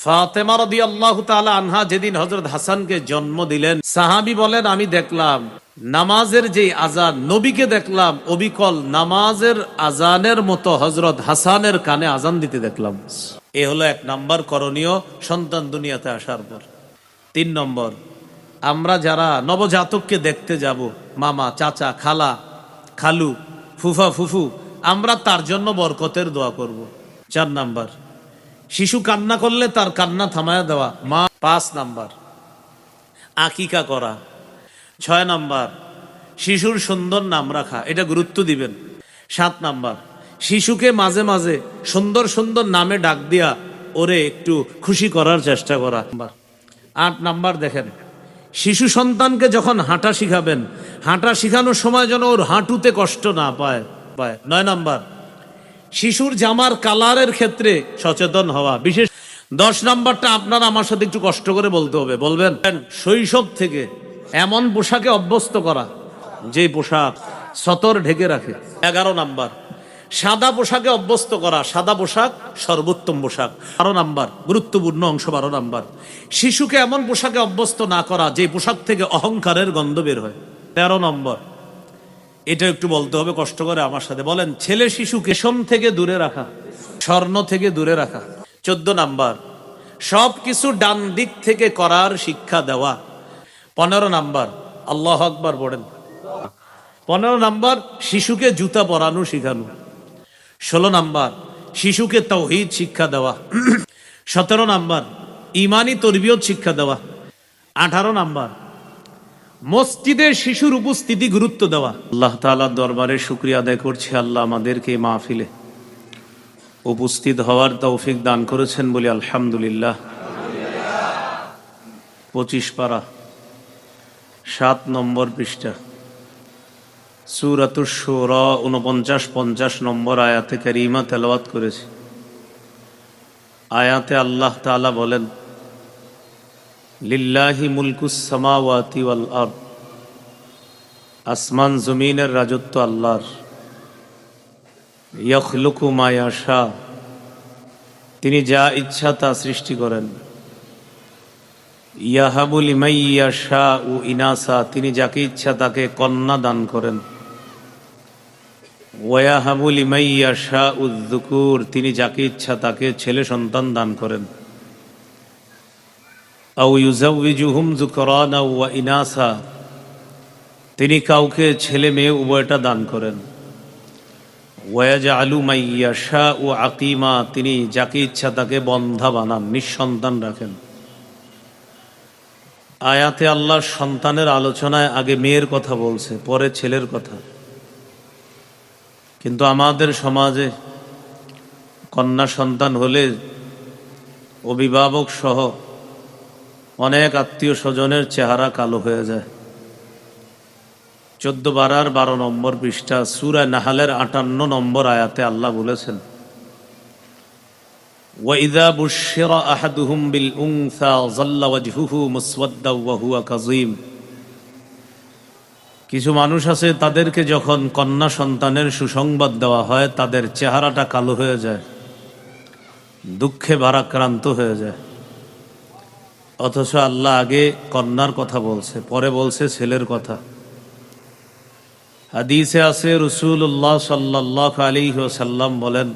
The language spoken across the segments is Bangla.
ফাতেমা রাদিয়াল্লাহু তাআলা আনহা যেদিন হযরত হাসানকে জন্ম দিলেন, সাহাবী বলেন আমি দেখলাম নামাজের যে আজান, নবীকে দেখলাম অবিকল নামাজের আজানের মতো হযরত হাসানের কানে আজান দিতে দেখলাম। এ হলো 1 নাম্বার করণীয় সন্তান দুনিয়াতে আসার পর। 3 নম্বর, আমরা যারা নবজাতককে দেখতে যাব, মামা, চাচা, খালা, খালু, ফুফা, ফুফু, আমরা তার জন্য বরকতের দোয়া করব। 4 নাম্বার, শিশু কান্না করলে তার কান্না থামায়া দেওয়া মা। 5 নাম্বার, আকিকা করা। 6 নাম্বার, শিশুর সুন্দর নাম রাখা, এটা গুরুত্ব দিবেন। 7 নাম্বার, শিশুকে মাঝে মাঝে সুন্দর সুন্দর নামে ডাক দিয়া ওরে একটু খুশি করার চেষ্টা করা। 8 নাম্বার, দেখেন শিশু সন্তানকে যখন হাঁটা শিখাবেন, হাঁটা শিখানোর সময় যেন ওর হাঁটুতে কষ্ট না পায়। 9 নাম্বার, শিশুর জামার কালারের ক্ষেত্রে সচেতন হওয়া বিশেষ। 10 নাম্বারটা আপনারা আমার সাথে একটু কষ্ট করে বলতে হবে, বলবেন। শৈশব থেকে এমন পোশাকে অভ্যস্ত করা যে পোশাক সতর ঢেকে রাখে। 11 নাম্বার, সাদা পোশাকে অভ্যস্ত করা, সাদা পোশাক সর্বোত্তম পোশাক। 12 নাম্বার, গুরুত্বপূর্ণ অংশ। 12 নাম্বার, শিশুকে এমন পোশাকে অভ্যস্ত না করা যে পোশাক থেকে অহংকারের গন্ধ বের হয়। 13 নম্বর, এটা একটু বলতে হবে কষ্ট করে আমার সাথে, বলেন। ছেলে শিশুকে রেশম থেকে দূরে রাখা, স্বর্ণ থেকে দূরে রাখা। 14 নাম্বার, সব কিছু ডান দিক থেকে করার শিক্ষা দেওয়া। 15 নাম্বার, আল্লাহু আকবার বলেন। 15 নাম্বার, শিশুকে জুতা পরানো শিখানো। 16 নাম্বার, শিশুকে তাওহীদ শিক্ষা দেওয়া। 17 নাম্বার, ঈমানি তরবিয়ত শিক্ষা দেওয়া। 18 নাম্বার, মসজিদে শিশুর উপস্থিতি গুরুত্ব দেওয়া। আল্লাহ তাআলার দরবারে শুকরিয়া আদায় করছি, আল্লাহ আমাদেরকে মাহফিলে উপস্থিত হওয়ার তৌফিক দান করেছেন বলে আলহামদুলিল্লাহ। 25 পারা 7 নম্বর পৃষ্ঠা, সূরাতুশ শুরা 49-50 নম্বর আয়াতে কারিমা তেলাওয়াত করেছি। আয়াতে আল্লাহ তাআলা বলেন, লিল্লাহি মুলকুস সামাওয়াতি ওয়াল আরদ, আসমান জমিনের রাজত্ব আল্লাহর। ইয়াখলুকু মা ইয়াশা, তিনি যা ইচ্ছা তা সৃষ্টি করেন। ইয়াহাবু লিমান ইয়াশাউ ইনাসা, তিনি যাকে ইচ্ছা তাকে কন্যা দান করেন। ওয়ায়াহাবু লিমান ইয়াশাউ যুকুর, তিনি যাকে ইচ্ছা তাকে ছেলে সন্তান দান করেন। আও ইউযাউযিজুহুম যুকরানা ওয়া ইনাসা, তিনি কাউকে ছেলে মেয়ে উভয়টা দান করেন। ওয়ায়াজআলু মান ইয়াশাউ আকিমা, তিনি যাকে ইচ্ছা তাকে বন্ধা বানান, নিঃসন্তান রাখেন। আয়াতে আল্লাহ সন্তানের আলোচনায় আগে মেয়ের কথা বলছে, পরে ছেলের কথা। কিন্তু আমাদের সমাজে কন্যা সন্তান হলে অভিভাবক সহ অনেক আত্মীয় স্বজনের চেহারা কালো হয়ে যায়। 14 পারার 12 নম্বর পৃষ্ঠা, সূরা নাহলের 58 নম্বর আয়াতে আল্লাহ বলেছেন, ওয়াইযা বুশশিরা আহাদুহুম বিল উনসা যাল্লা ওয়াজহুহু মুসওয়াদ্দাও ওয়া হুয়া কাযীম, কিছু মানুষ আছে তাদেরকে যখন কন্যা সন্তানের সুসংবাদ দেওয়া হয় তাদের চেহারাটা কালো হয়ে যায়, দুঃখে ভারাক্রান্ত হয়ে যায়। অথচ আল্লাহ আগে কন্যার কথা বলছে, পরে বলছে ছেলের কথা। হাদিসে আছে রাসূলুল্লাহ সাল্লাল্লাহু আলাইহি ওয়াসাল্লাম বলেন,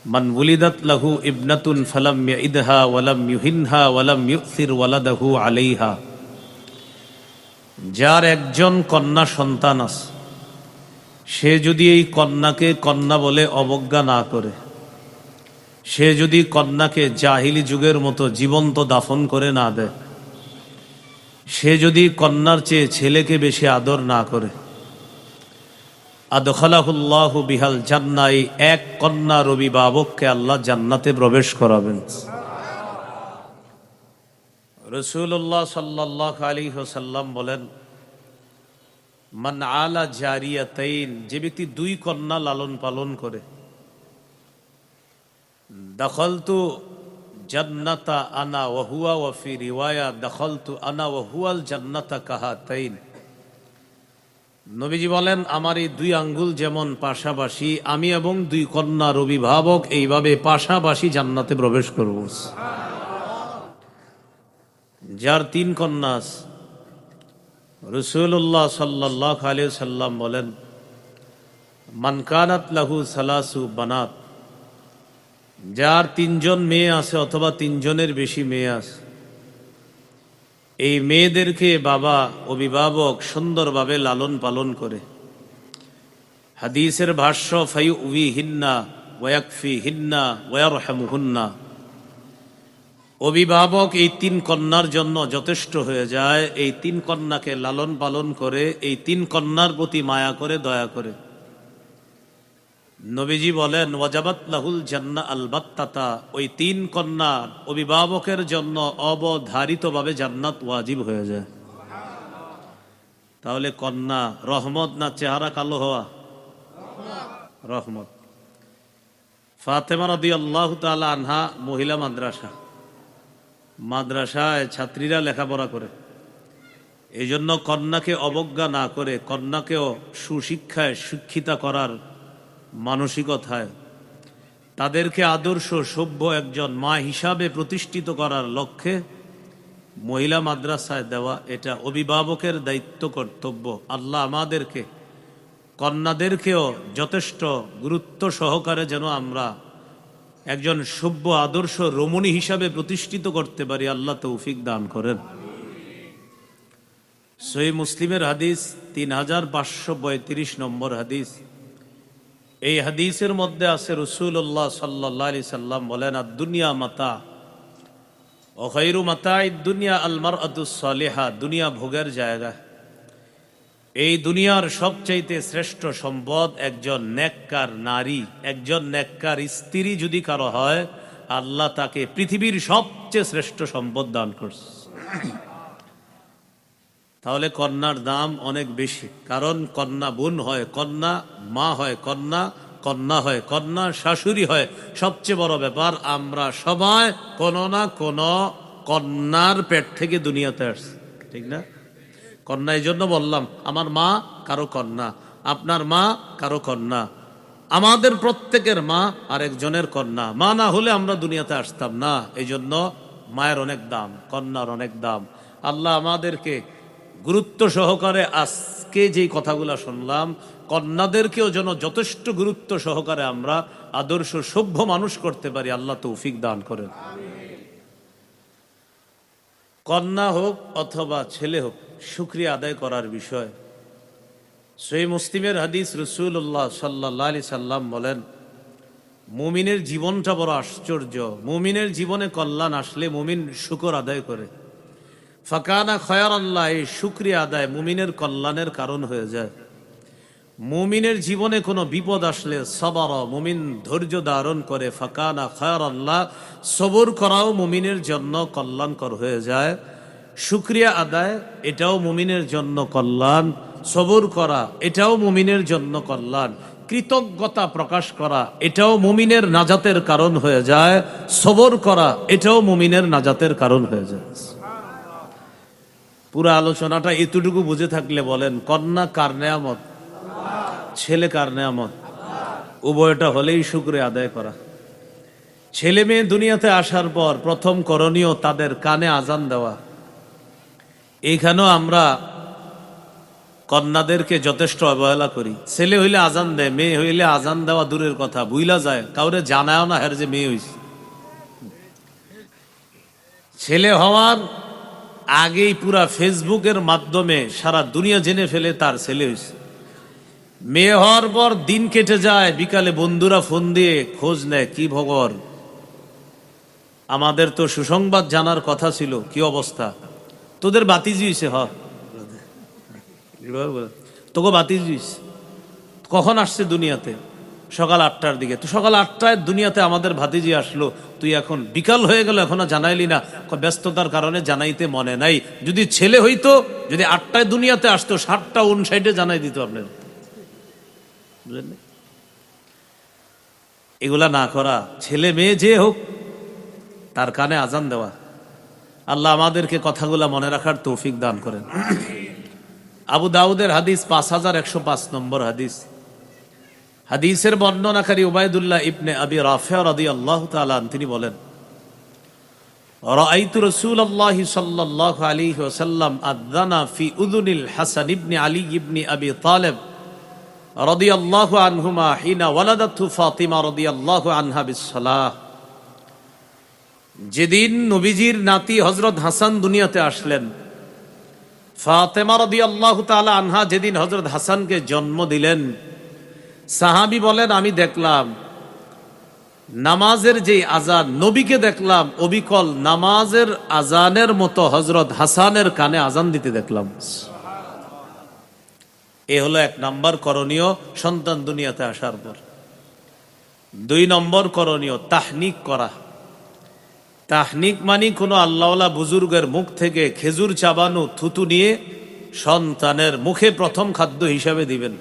মান উলিদাত লাহু ইবনাতুন ফালাম ইয়াইদহা ওয়ালাম ইউহিনহা ওয়ালাম ইউসির ওয়ালাদাহু আলাইহা, যার একজন কন্যা সন্তান আছে, সে যদি এই কন্যাকে কন্যা বলে অবজ্ঞা না করে, সে যদি কন্যাকে জাহিলি যুগের মতো জীবন্ত দাফন করে না দেয়, সে যদি কন্যার চেয়ে ছেলেকে বেশি আদর না করে, আদখালাহুল্লাহু বিহাল জান্নাহ, এক কন্যার অভিভাবককে আল্লাহ জান্নাতে প্রবেশ করাবেন। রাসূলুল্লাহ সাল্লাল্লাহু আলাইহি ওয়াসাল্লাম বলেন, মান আলা জারিয়াতাইন, যে ব্যক্তি 2 কন্যা লালন পালন করে, দাখালতু জান্নাতা আনা ওয়া হুয়া, ওয়া ফি রিওয়ায়া দাখালতু আনা ওয়া হুয়াল জান্নাতা কাহাতাইন, নবীজি বলেন, আমার এই দুই আঙ্গুল যেমন পাশাপাশি, আমি এবং দুই কন্যার অভিভাবক এইভাবে পাশাপাশি জান্নাতে প্রবেশ করব। যার তিন কন্যা আছে, রাসূলুল্লাহ সাল্লাল্লাহু আলাইহি সাল্লাম বলেন, মান কানাত লাহু সালাসু বানাত, যার তিনজন মেয়ে আছে অথবা তিনজনের বেশি মেয়ে আছে, এই মেয়েদেরকে বাবা অভিভাবক সুন্দরভাবে লালন পালন করে। হাদিসের ভাষ্য, ফায়ুউহিন্না ওয়ায়াকফিহিন্না ওয়ায়ারহামুহুন্না, অভিভাবক এই তিন কন্যার জন্য যথেষ্ট হয়ে যায়। এই তিন কন্যাকে লালন পালন করে, এই তিন কন্যার প্রতি মায়া করে, দয়া করে। নবীজি বলেন, ওয়াজাবাত লাহুল জান্নাহ আলবাত্তাতা, ওই তিন কন্যার অভিভাবকের জন্য অবধারিতভাবে জান্নাত ওয়াজিব হয়ে যায়। তাহলে কন্যা রহমত না চেহারা কালো হওয়া? রহমত। ফাতেমা রাদিয়াল্লাহু তাআলা আনহা মহিলা মাদ্রাসায় ছাত্রীরা লেখাপড়া করে। এই জন্য কন্যাকে অবজ্ঞা না করে, কন্যাকেও সুশিক্ষায় শিক্ষিতা করার মানসিকতায়, তাদেরকে আদর্শ সভ্য একজন মা হিসাবে প্রতিষ্ঠিত করার লক্ষ্যে মহিলা মাদ্রাসায় দেওয়া, এটা অভিভাবকের দায়িত্ব, কর্তব্য। আল্লাহ আমাদেরকে কন্যাদেরকেও যথেষ্ট গুরুত্ব সহকারে যেন আমরা একজন সভ্য আদর্শ রমণী হিসাবে প্রতিষ্ঠিত করতে পারি, আল্লাহ তৌফিক দান করেন। সহিহ মুসলিমের হাদিস 3532 নম্বর হাদিস। এই হাদিসের মধ্যে আছে, রাসূলুল্লাহ সাল্লাল্লাহু আলাইহি সাল্লাম বলেন, আদ-দুনিয়া মাতা ও খায়রু মাতা'id দুনিয়া আল মারআতুস সালিহা, দুনিয়া ভোগের জায়গা। এই দুনিয়ার সবচাইতে শ্রেষ্ঠ সম্পদ একজন নেককার নারী, একজন নেককার স্ত্রী যদি কারো হয়, আল্লাহ তাকে পৃথিবীর সবচেয়ে শ্রেষ্ঠ সম্পদ দান করছে। তাহলে কন্যার দাম অনেক বেশি, কারণ কন্যা বোন হয়, কন্যা মা হয়, কন্যা হয়, কন্যা শাশুড়ি হয়। সবচেয়ে বড় ব্যাপার, আমরা সবাই কোনো না কোনো কন্যার পেট থেকে দুনিয়াতে আসছি, ঠিক না? কন্যা, এই জন্য বললাম, আমার মা কারো কন্যা, আপনার মা কারো কন্যা, আমাদের প্রত্যেকের মা আরেকজনের কন্যা। মা না হলে আমরা দুনিয়াতে আসতাম না। এই জন্য মায়ের অনেক দাম, কন্যার অনেক দাম। আল্লাহ আমাদেরকে গুরুত্ব সহকারে, আজকে যেই কথাগুলো শুনলাম, কন্যাদেরকেও যেন যথেষ্ট গুরুত্ব সহকারে আমরা আদর্শ সভ্য মানুষ করতে পারি, আল্লাহ তৌফিক দান করেন। কন্যা হোক অথবা ছেলে হোক, শুকরিয়া আদায় করার বিষয়। সহিহ মুসলিমের হাদিস, রাসূলুল্লাহ সাল্লাল্লাহু আলাইহি সাল্লাম বলেন, মুমিনের জীবনটা বড় আশ্চর্য। মুমিনের জীবনে কল্যাণ আসলে মুমিন শুকর আদায় করে। ফাকানা খায়রাল্লাহ, এই শুকরিয়া আদায় মুমিনের কল্যাণের কারণ হয়ে যায়। মুমিনের জীবনে কোনো বিপদ আসলে সবর, মুমিন ধৈর্য ধারণ করে। ফাকানা খায়রাল্লাহ, সবর করাও মুমিনের জন্য কল্যাণকর হয়ে যায়। শুকরিয়া আদায়, এটাও মুমিনের জন্য কল্যাণ। সবর করা, এটাও মুমিনের জন্য কল্যাণ। কৃতজ্ঞতা প্রকাশ করা, এটাও মুমিনের নাজাতের কারণ হয়ে যায়। সবর করা, এটাও মুমিনের নাজাতের কারণ হয়ে যায়। পুরো আলোচনাটা এতটুকু বুঝে থাকলে বলেন, কন্যা কার নেয়ামত, ছেলে কার নেয়ামত? উভয়টা হলেই শুকরিয়া আদায় করা। ছেলে মেয়ে দুনিয়াতে আসার পর প্রথম করণীয় তাদের কানে আজান দেওয়া। এইখানেও আমরা কন্যাদেরকে যথেষ্ট অবহেলা করি। ছেলে হইলে আজান দেয়, মেয়ে হইলে আজান দেওয়া দূরের কথা, ভুইলা যায়, কাউরে জানায়ও না হের যে মেয়ে হইছে। ছেলে হওয়ার আগেই পুরা ফেসবুকের মাধ্যমে সারা দুনিয়া জেনে ফেলে তার ছেলে হইছে। মেয়ে হওয়ার পর দিন কেটে যায়, বিকালে বন্ধুরা ফোন দিয়ে খোঁজ নেয়, কি খবর, আমাদের তো সুসংবাদ জানার কথা ছিল, কি অবস্থা, তোদের বাতিজি হইছে? তোকে বাতিজি হইছে। কখন আসছে দুনিয়াতে? সকাল 8টার দিকে। তো সকাল 8টায় দুনিয়াতে আমাদের ভাতিজি আসলো, তুই এখন বিকাল হয়ে গেল এখনো জানাইলি না? ব্যস্ততার কারণে জানাইতে মনে নাই। যদি ছেলে হইতো, যদি 8টায় দুনিয়াতে আসতো, 7টা 59 জানাই দিত আপনার। বুঝলেন? এগুলা না করা, ছেলে মেয়ে যে হোক তার কানে আজান দেওয়া। আল্লাহ আমাদেরকে কথাগুলা মনে রাখার তৌফিক দান করেন। আবু দাউদের হাদিস 5105 নম্বর হাদিস। হাদিসের বর্ণনাকারী উবাইদুল্লাহ ইবনে আবি রাফি রাদিয়াল্লাহু তাআলা তিনি বলেন, রাআইতু রাসূলুল্লাহি সাল্লাল্লাহু আলাইহি ওয়াসাল্লাম আযানা ফি উযুনিল হাসান ইবনে আলী ইবনে আবি তালিব রাদিয়াল্লাহু আনহুমা হিনা ওয়ালাদাতহু ফাতিমা রাদিয়াল্লাহু আনহা বিসসালাহ। যেদিন নবীজির নাতি হযরত হাসান দুনিয়াতে আসলেন, ফাতেমা রাদিয়াল্লাহু তাআলা আনহা যেদিন হযরত হাসানকে জন্ম দিলেন, সাহাবী বলেন আমি দেখলাম নামাজের যে আজান, নবীকে দেখলাম অবিকল নামাজের আজানের মতো হযরত হাসানের কানে আজান দিতে দেখলাম। এ হলো 1 নম্বর করণীয় সন্তান দুনিয়াতে আসার পর। 2 নম্বর করণীয় তাহনিক করা। তাহনিক মানে কোনো আল্লাহওয়ালা বুজুর্গের মুখ থেকে খেজুর চাবানো থুতু নিয়ে সন্তানের মুখে প্রথম খাদ্য হিসাবে দিবেন।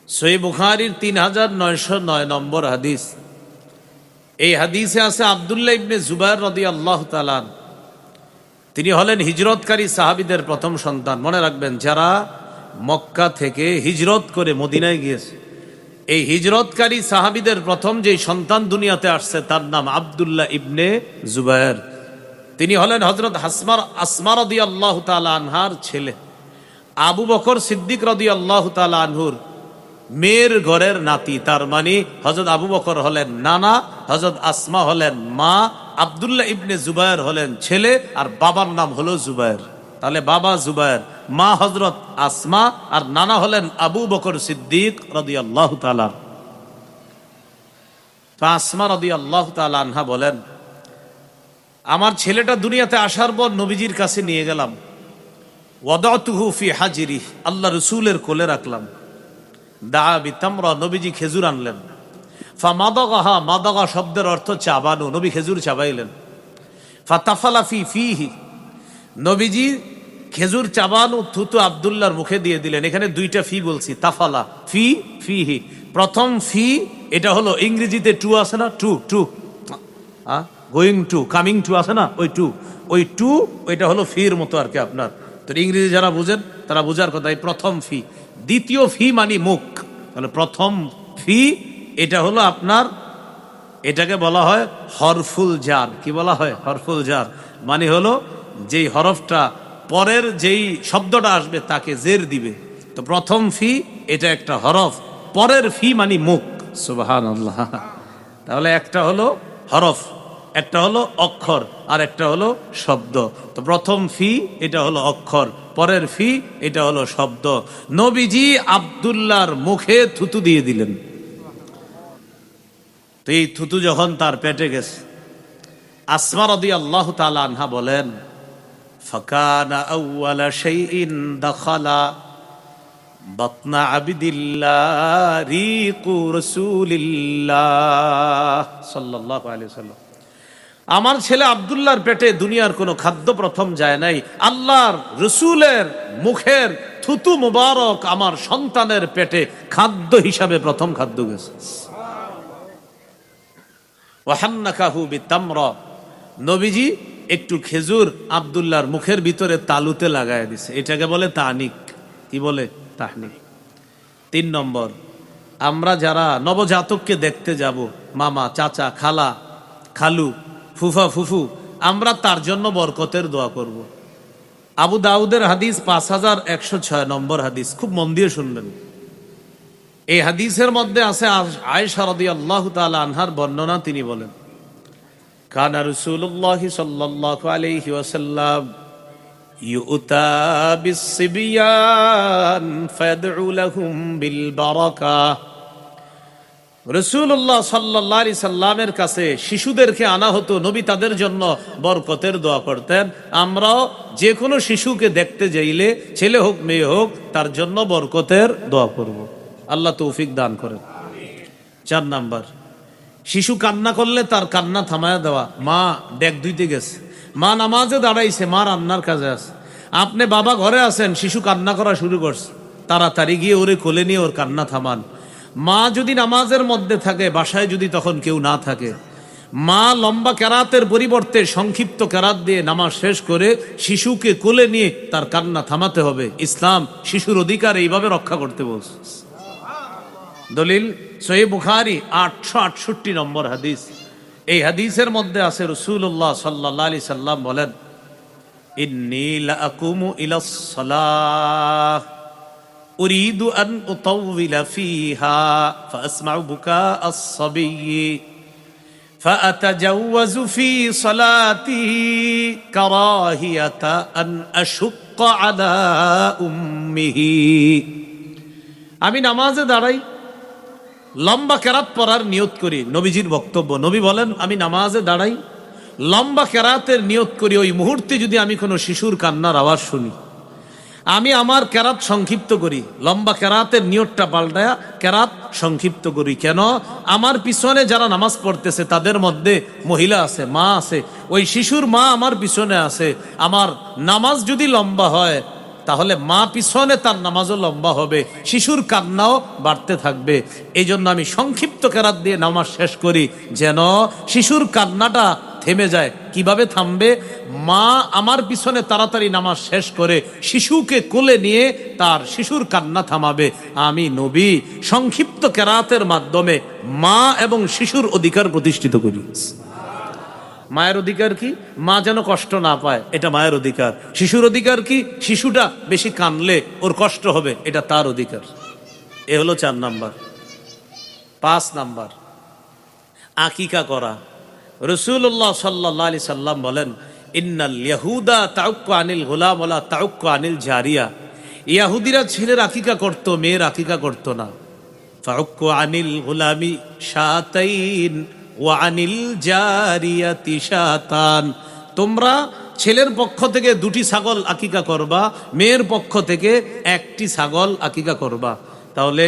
সহিহ বুখারীর 3909 নম্বর হাদিস। এই হাদিসে আছে আব্দুল্লাহ ইবনে জুবায়ের রাদিয়াল্লাহু তাআলা, তিনি হলেন হিজরতকারী সাহাবীদের প্রথম সন্তান। মনে রাখবেন, যারা মক্কা থেকে হিজরত করে মদিনায় গিয়েছে, এই হিজরতকারী সাহাবীদের প্রথম যে সন্তান দুনিয়াতে আসছে তার নাম আব্দুল্লাহ ইবনে জুবায়ের। তিনি হলেন হযরত আসমা রাদিয়াল্লাহু তাআলা আনহার ছেলে। আবু বকর সিদ্দিক রাদিয়াল্লাহু তাআলা আনহুর মেয়ের ঘরের নাতি। তার মানে হযরত আবু বকর হলেন নানা, হযরত আসমা হলেন মা, আব্দুল্লাহ ইবনে জুবায়ের হলেন ছেলে, আর বাবার নাম হলো জুবায়ের। তাহলে বাবা জুবায়ের, মা হযরত আসমা, আর নানা হলেন আবু বকর সিদ্দিক রাদিয়াল্লাহু তাআলা। আসমা রাদিয়াল্লাহু তাআলা আনহা বলেন, আমার ছেলেটা দুনিয়াতে আসার পর নবীজির কাছে নিয়ে গেলাম। ওয়াদাতুহু ফি হাজরি, আল্লাহ রাসূলের কোলে রাখলাম। দা বিতামরা, নবীজি খেজুর আনলেন। ফামাদাগাহা, মাদাগা শব্দের অর্থ চাবানো, নবী খেজুর চাবাইলেন। ফাতাফালা ফি ফিহি, নবীজি খেজুর চাবানো থুতু আব্দুল্লাহর মুখে দিয়ে দিলেন। এখানে 2টা ফি বলছি, তাফালা ফি ফিহি। প্রথম ফি এটা হলো ইংরেজিতে টু আছে না, two going to, coming to আছে না, ওই টু ওইটা হলো ফির মতো আর কি আপনার। তো ইংরেজি যারা বুঝেন তারা বুঝার কথা। এই প্রথম ফি। দ্বিতীয় ফি মানে মুখ। তাহলে প্রথম ফি এটা হলো আপনার, এটাকে বলা হয় হরফুল জার। কি বলা হয়? হরফুল জার মানে হলো যেই হরফটা পরের যেই শব্দটা আসবে তাকে জের দিবে। তো প্রথম ফি এটা একটা হরফ, পরের ফি মানে মুখ। সুবহানাল্লাহ। তাহলে একটা হলো হরফ, একটা হলো অক্ষর, আর একটা হলো শব্দ। তো প্রথম ফি এটা হলো অক্ষর, পরের ফি এটা হলো শব্দ। নবীজি আব্দুল্লাহর মুখে থুতু দিয়ে দিলেন। তো এই থুতু যখন তার পেটে গেছে, আসমা রাদিয়াল্লাহু তাআলা আনহা বলেন, ফাকানা আউওয়ালা শাইইন দাখালা বাতনা আবিদিল্লাহ রিকু রাসূলিল্লাহ সাল্লাল্লাহু আলাইহি ওয়াসাল্লাম। আমার ছেলে আব্দুল্লাহর পেটে দুনিয়ার কোনো খাদ্য প্রথম যায় নাই, আল্লাহর রসুলের মুখের থুতু মুবারক আমার সন্তানের পেটে খাদ্য হিসাবে প্রথম খাদ্য গেছে। ওয়াহান্নাকাহু বিতামরা, নবীজি একটু খেজুর আব্দুল্লাহর মুখের ভিতরে তালুতে লাগায় দিছে। এটাকে বলে তাহনিক। কি বলে? তাহনিক। 3 নম্বর, আমরা যারা নবজাতককে দেখতে যাব, মামা, চাচা, খালা, খালু, ফুফা, ফুফু, আমরা তার জন্য বরকতের দোয়া করব। আবু দাউদের হাদিস 5106 নম্বর হাদিস। খুব মন দিয়ে শুনবেন। এই হাদিসের মধ্যে আছে আয়েশা রাদিয়াল্লাহু তাআলা আনহার বর্ণনা। তিনি বলেন, কানা রাসূলুল্লাহ সাল্লাল্লাহু আলাইহি ওয়াসাল্লাম ইউতা বিসসিবিয়ান ফায়াদউ লাহুম বিল বারাকাহ। রাসূলুল্লাহ সাল্লাল্লাহু আলাইহি সাল্লামের কাছে শিশুদেরকে আনা হতো, নবী তাদের জন্য বরকতের দোয়া করতেন। আমরাও যে কোনো শিশুকে দেখতে যাইলে, ছেলে হোক মেয়ে হোক, তার জন্য বরকতের দোয়া করব। আল্লাহ তৌফিক দান করেন। 4 নাম্বার, শিশু কান্না করলে তার কান্না থামায়া দেওয়া। মা ডেক ধুইতে গেছে, মা নামাজে দাঁড়াইছে, মা রান্নার কাজে আছে, আপনি বাবা ঘরে আছেন, শিশু কান্না করা শুরু করছে, তাড়াতাড়ি গিয়ে ওরে কোলে নিয়ে ওর কান্না থামান। মা যদি নামাজের মধ্যে থাকে, বাসায় যদি তখন কেউ না থাকে, মা লম্বা কেরাতের পরিবর্তে সংক্ষিপ্ত কেরাত দিয়ে নামাজ শেষ করে শিশুকে কোলে নিয়ে তার কান্না থামাতে হবে। ইসলাম শিশুর অধিকার এইভাবে রক্ষা করতে বলছে। দলিল সহিহ বুখারী 868 নম্বর হাদিস। এই হাদিসের মধ্যে আছে রাসূলুল্লাহ সাল্লাল্লাহু আলাইহি সাল্লাম বলেন, ইন্নী লাআকুমু ইলাস সালাহ উরিদু আন উতাওবিলা ফিহা ফাসমাউ বুকাআস সাবিয়্যি فأتجوز في صلاته كراهية أن أشق على أمه। আমি নামাজে দাঁড়াই, লম্বা কেরাত পড়ার নিয়ত করি। নবীজির বক্তব্য, নবী বলেন আমি নামাজে দাঁড়াই, লম্বা কেরাতের নিয়ত করি। ওই মুহূর্তে যদি আমি কোনো শিশুর কান্নার আওয়াজ শুনি, আমি আমার কেরাত সংক্ষিপ্ত করি। লম্বা কেরাতের নিয়তটা পাল্টায়া কেরাত সংক্ষিপ্ত করি। কেন? আমার পিছনে যারা নামাজ পড়তেছে তাদের মধ্যে মহিলা আছে, মা আছে। ওই শিশুর মা আমার পিছনে আছে। আমার নামাজ যদি লম্বা হয় তাহলে মা পিছনে তার নামাজও লম্বা হবে, শিশুর কান্নাও বাড়তে থাকবে। এই জন্য আমি সংক্ষিপ্ত কেরাত দিয়ে নামাজ শেষ করি, যেন শিশুর কান্নাটা থেমে যায়। কিভাবে থামবে? মা আমার পিছনে তাড়াতাড়ি নামাজ শেষ করে শিশুকে কোলে নিয়ে তার শিশুর কান্না থামাবে। আমি নবী সংক্ষিপ্ত কেরাতের মাধ্যমে মা এবং শিশুর অধিকার প্রতিষ্ঠিত করি। মায়ের অধিকার কি? মা যেন কষ্ট না পায়, এটা মায়ের অধিকার। শিশুর অধিকার কি? শিশুটা বেশি কানলে ওর কষ্ট হবে, এটা তার অধিকার। এ হলো 4 নাম্বার। 5 নাম্বার, আকিকা করা। রাসূলুল্লাহ সাল্লাল্লাহু আলাইহি সাল্লাম বলেন, ইন্নাল ইয়াহুদা তাউক্কু আনিল গুলাম ওয়ালা তাউক্কু আনিল জারিয়া। ইহুদিরা ছেলের আকিকা করত, মেয়ের আকিকা করত না। ফাউক্কু আনিল গুলামি শাতাইন ওয়া আনিল জারিয়াতি শাতান। তোমরা ছেলের পক্ষ থেকে 2টি ছাগল আকিকা করবা, মেয়ের পক্ষ থেকে 1টি ছাগল আকিকা করবা। তাহলে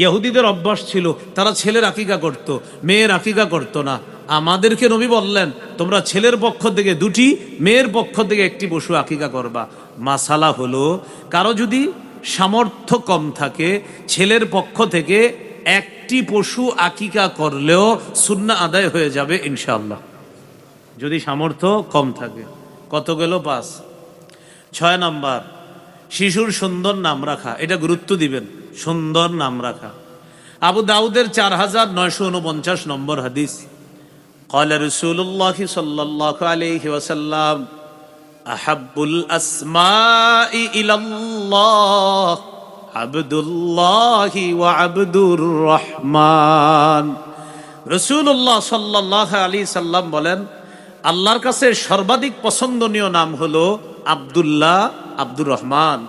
ইহুদিদের অভ্যাস ছিল, তারা ছেলের আকিকা করত, মেয়ের আকিকা করত না। আমাদেরকে নবী বললেন তোমরা ছেলের পক্ষ থেকে 2টি, মেয়ের পক্ষ থেকে 1টি পশু আকিকা করবা। মাসালা হলো, কারো যদি সামর্থ্য কম থাকে ছেলের পক্ষ থেকে 1টি পশু আকিকা করলেও সুন্নাহ আদায় হয়ে যাবে ইনশাআল্লাহ, যদি সামর্থ্য কম থাকে। কত গেল? 5। 6 নাম্বার, শিশুর সুন্দর নাম রাখা। এটা গুরুত্ব দিবেন, সুন্দর নাম রাখা। আবু দাউদের 4949 নম্বর হাদিস। قال رسول الله صلى الله عليه وسلم أحب الأسماء إلى الله عبد الله وعبد الرحمن। রাসূলুল্লাহ সাল্লাল্লাহু আলাইহি সাল্লাম বলেন, আল্লাহর কাছে সর্বাধিক পছন্দনীয় নাম হলো আব্দুল্লাহ, আব্দুর রহমান।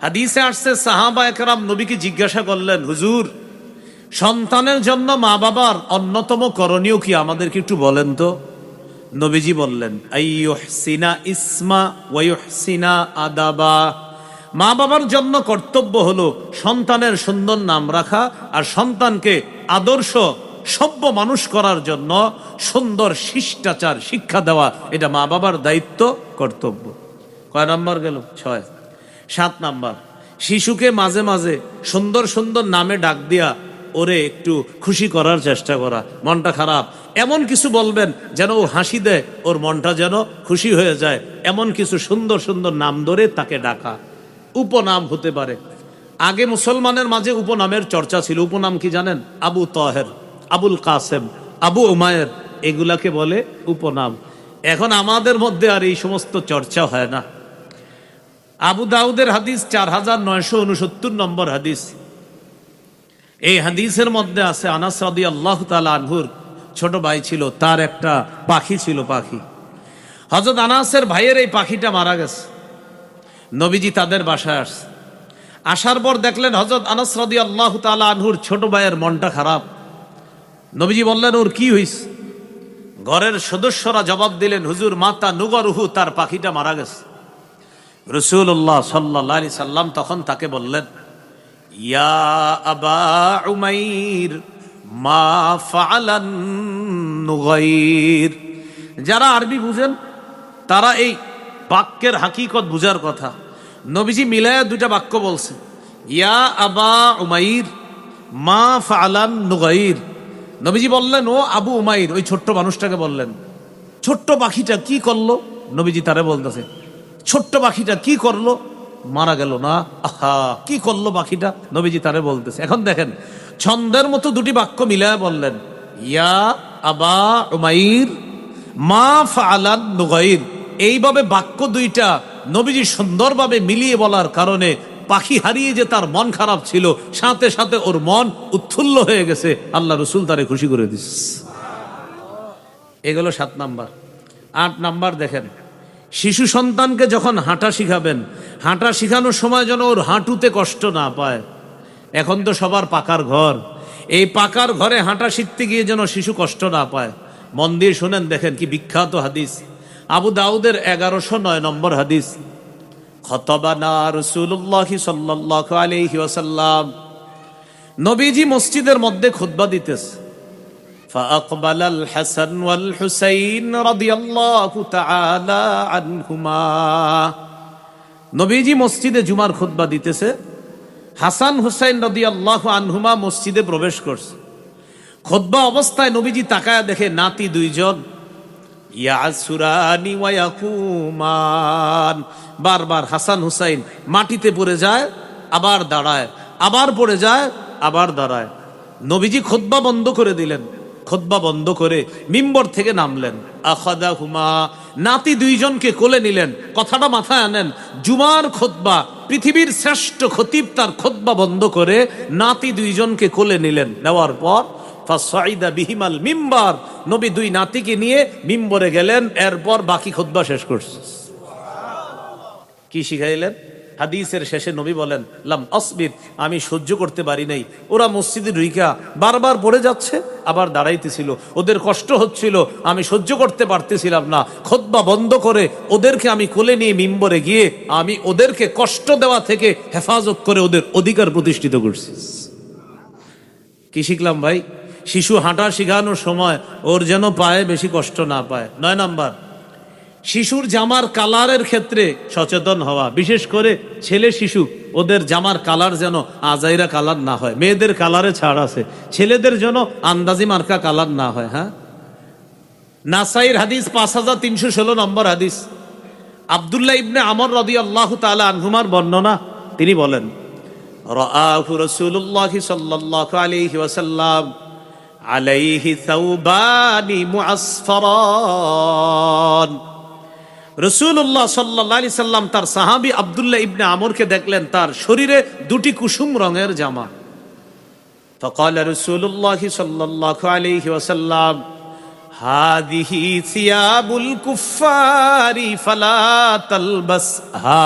হাদিসে আসছে সাহাবা একরাম নবীকে জিজ্ঞাসা করলেন, হুজুর সন্তানের জন্য মা বাবার অন্যতম করণীয় কি, আমাদেরকে একটু বলেন তো। নবীজি বললেন, আইয়ুহসিনা ইসমা ওয়া ইউহসিনা আদাবা। মা বাবার জন্য কর্তব্য হলো সন্তানের সুন্দর নাম রাখা আর সন্তানকে আদর্শ সভ্য মানুষ করার জন্য সুন্দর শিষ্টাচার শিক্ষা দেওয়া। এটা মা বাবার দায়িত্ব, কর্তব্য। কয় নাম্বার গেল? 6। 7 নাম্বার, শিশুকে মাঝে মাঝে সুন্দর সুন্দর নামে ডাক দিয়া ওরে একটু খুশি করার চেষ্টা করা। মনটা খারাপ, এমন কিছু বলবেন যেন ও হাসি দেয়, ওর মনটা যেন খুশি হয়ে যায়। এমন কিছু সুন্দর সুন্দর নাম ধরে তাকে ডাকা। উপনাম হতে পারে। আগে মুসলমানের মাঝে উপনামের চর্চা ছিল। উপনাম কি জানেন? আবু তাহের, আবুল কাসেম, আবু উমায়ের, এগুলাকে বলে উপনাম। এখন আমাদের মধ্যে আর এই সমস্ত চর্চা হয় না। আবু দাউদের হাদিস 4969 নম্বর হাদিস। এই হাদিসের মধ্যে আছে আনাস রাদিয়াল্লাহু তাআলা আনহুর ছোট ভাই ছিল, তার একটা পাখি ছিল। পাখি, হযরত আনাসের ভাইয়ের এই পাখিটা মারা গেছে। নবীজি তাদের বাসায় আসছে। আসার পর দেখলেন হযরত আনাস রাদিয়াল্লাহু তাআলা আনহুর ছোট ভাইয়ের মনটা খারাপ। নবীজি বললেন, ওর কি হইছে? ঘরের সদস্যরা জবাব দিলেন, হুজুর মাতা নুগরহু, তার পাখিটা মারা গেছে। রাসূলুল্লাহ সাল্লাল্লাহু আলাইহি সাল্লাম তখন তাকে বললেন, ইয়া আবা উমাইর মা ফাআলান নুগাইর। যারা আরবি বুঝেন তারা এই বাক্যের হাকিকত বুঝার কথা। নবীজি মিলায়া 2টা বাক্য বলছে, ইয়া আবা উমাইর মা ফাআলান নুগাইর। নবীজি বললেন, ও আবু উমাইর, ওই ছোট্ট মানুষটাকে বললেন, ছোট্ট পাখিটা কি করলো? নবীজি তারে বলতেছে, ছোট্ট পাখিটা কি করলো? মারা গেল না? আহা, কি করলো পাখিটা? নবীজি তারে বলতেছে। এখন দেখেন, ছন্দের মতো দুটি বাক্য মিলায় বললেন, ইয়া আবা উমাইর মা ফাআলান নুগাইর। এইভাবে বাক্য দুইটা নবীজি সুন্দরভাবে মিলিয়ে বলার কারণে পাখি হারিয়ে যে তার মন খারাপ ছিল, সাথে সাথে ওর মন উৎফুল্ল হয়ে গেছে। আল্লাহ রসুল তারে খুশি করে দিস। এগুলো 7 নাম্বার। 8 নাম্বার দেখেন, শিশু সন্তানকে যখন হাঁটা শিখাবেন, হাঁটা শিখানোর সময় যেন ওর হাঁটুতে কষ্ট না পায়। এখন তো সবার পাকার ঘর, এই পাকার ঘরে হাঁটা শিখতে গিয়ে যেন শিশু কষ্ট না পায়। মন দিয়ে শোনেন, দেখেন কি বিখ্যাত হাদিস, আবু দাউদের 1109 নম্বর হাদিস। খতবানা রাসূলুল্লাহ সাল্লাল্লাহু আলাইহি ওয়াসাল্লাম, নবীজি মসজিদের মধ্যে খুতবা দিতেছে। فأقبل الحسن والحسين رضي الله تعالى عنهما। নবীজি মসজিদে জুমার খুতবা দিতেছে, হাসান হুসাইন রাদিয়াল্লাহু আনহুমা মসজিদে প্রবেশ করছে। খুতবা অবস্থায় নবীজি তাকায়া দেখে নাতি দুইজন, ইয়াসুরানি ওয়া ইয়াকুমান, বারবার হাসান হুসাইন মাটিতে পড়ে যায়, আবার দাঁড়ায়, আবার পড়ে যায়, আবার দাঁড়ায়। নবীজি খুতবা বন্ধ করে দিলেন। খুতবা বন্ধ করে মিম্বর থেকে নামলেন। আখাদাহুমা, নাতি দুইজনকে কোলে নিলেন। কথাটা মাথায় আনেন, জুমার খুতবা, পৃথিবীর শ্রেষ্ঠ খতিব তার খুতবা বন্ধ করে নাতি দুইজনকে কোলে নিলেন। নেওয়ার পর ফাসাইদা বিহিমাল মিম্বার, নবী দুই নাতিকে নিয়ে মিম্বরে গেলেন। এরপর বাকি খুতবা শেষ করছে। কি শিখাইলেন? হাদিসের শেষে নবী বলেন, লাম আসবির, আমি সহ্য করতে পারি নাই। ওরা মসজিদে ঢুইকা বারবার পড়ে যাচ্ছে, আবার দাঁড়াইতেছিল, ওদের কষ্ট হচ্ছিল, আমি সহ্য করতে পারতেছিলাম না। খুতবা বন্ধ করে ওদেরকে আমি কোলে নিয়ে মিম্বরে গিয়ে আমি ওদেরকে কষ্ট দেওয়া থেকে হেফাজত করে ওদের অধিকার প্রতিষ্ঠিত করছি। কি শিখলাম ভাই? শিশু হাঁটা শিখানোর সময় ওর যেন পায়ে বেশি কষ্ট না পায়। 9 নাম্বার, শিশুর জামার কালারের ক্ষেত্রে সচেতন হওয়া। বিশেষ করে ছেলে শিশু, ওদের জামার কালার যেন আজাইরা কালার না হয়। মেয়েদের কালারে ছাড় আছে, ছেলেদের যেন আন্দাজি মার্কা কালার না হয়। হ্যাঁ, নাসাইর হাদিস 5316 নম্বর হাদিস। আব্দুল্লাহ ইবনে আমর রাদিয়াল্লাহু তাআলা আনহুমার বর্ণনা, তিনি বলেন, রাআহু রাসূলুল্লাহ সাল্লাল্লাহু আলাইহি ওয়াসাল্লাম আলাইহি সাওবানি মুআসফারান। রাসূলুল্লাহ সাল্লাল্লাহু আলাইহি সাল্লাম তার সাহাবী আব্দুল্লাহ ইবনে আমরকে দেখলেন, তার শরীরে দুটি কুসুম রঙের জামা। فقال رسول الله صلى الله عليه وسلم هذه ثياب الكفار فلا تلبسها।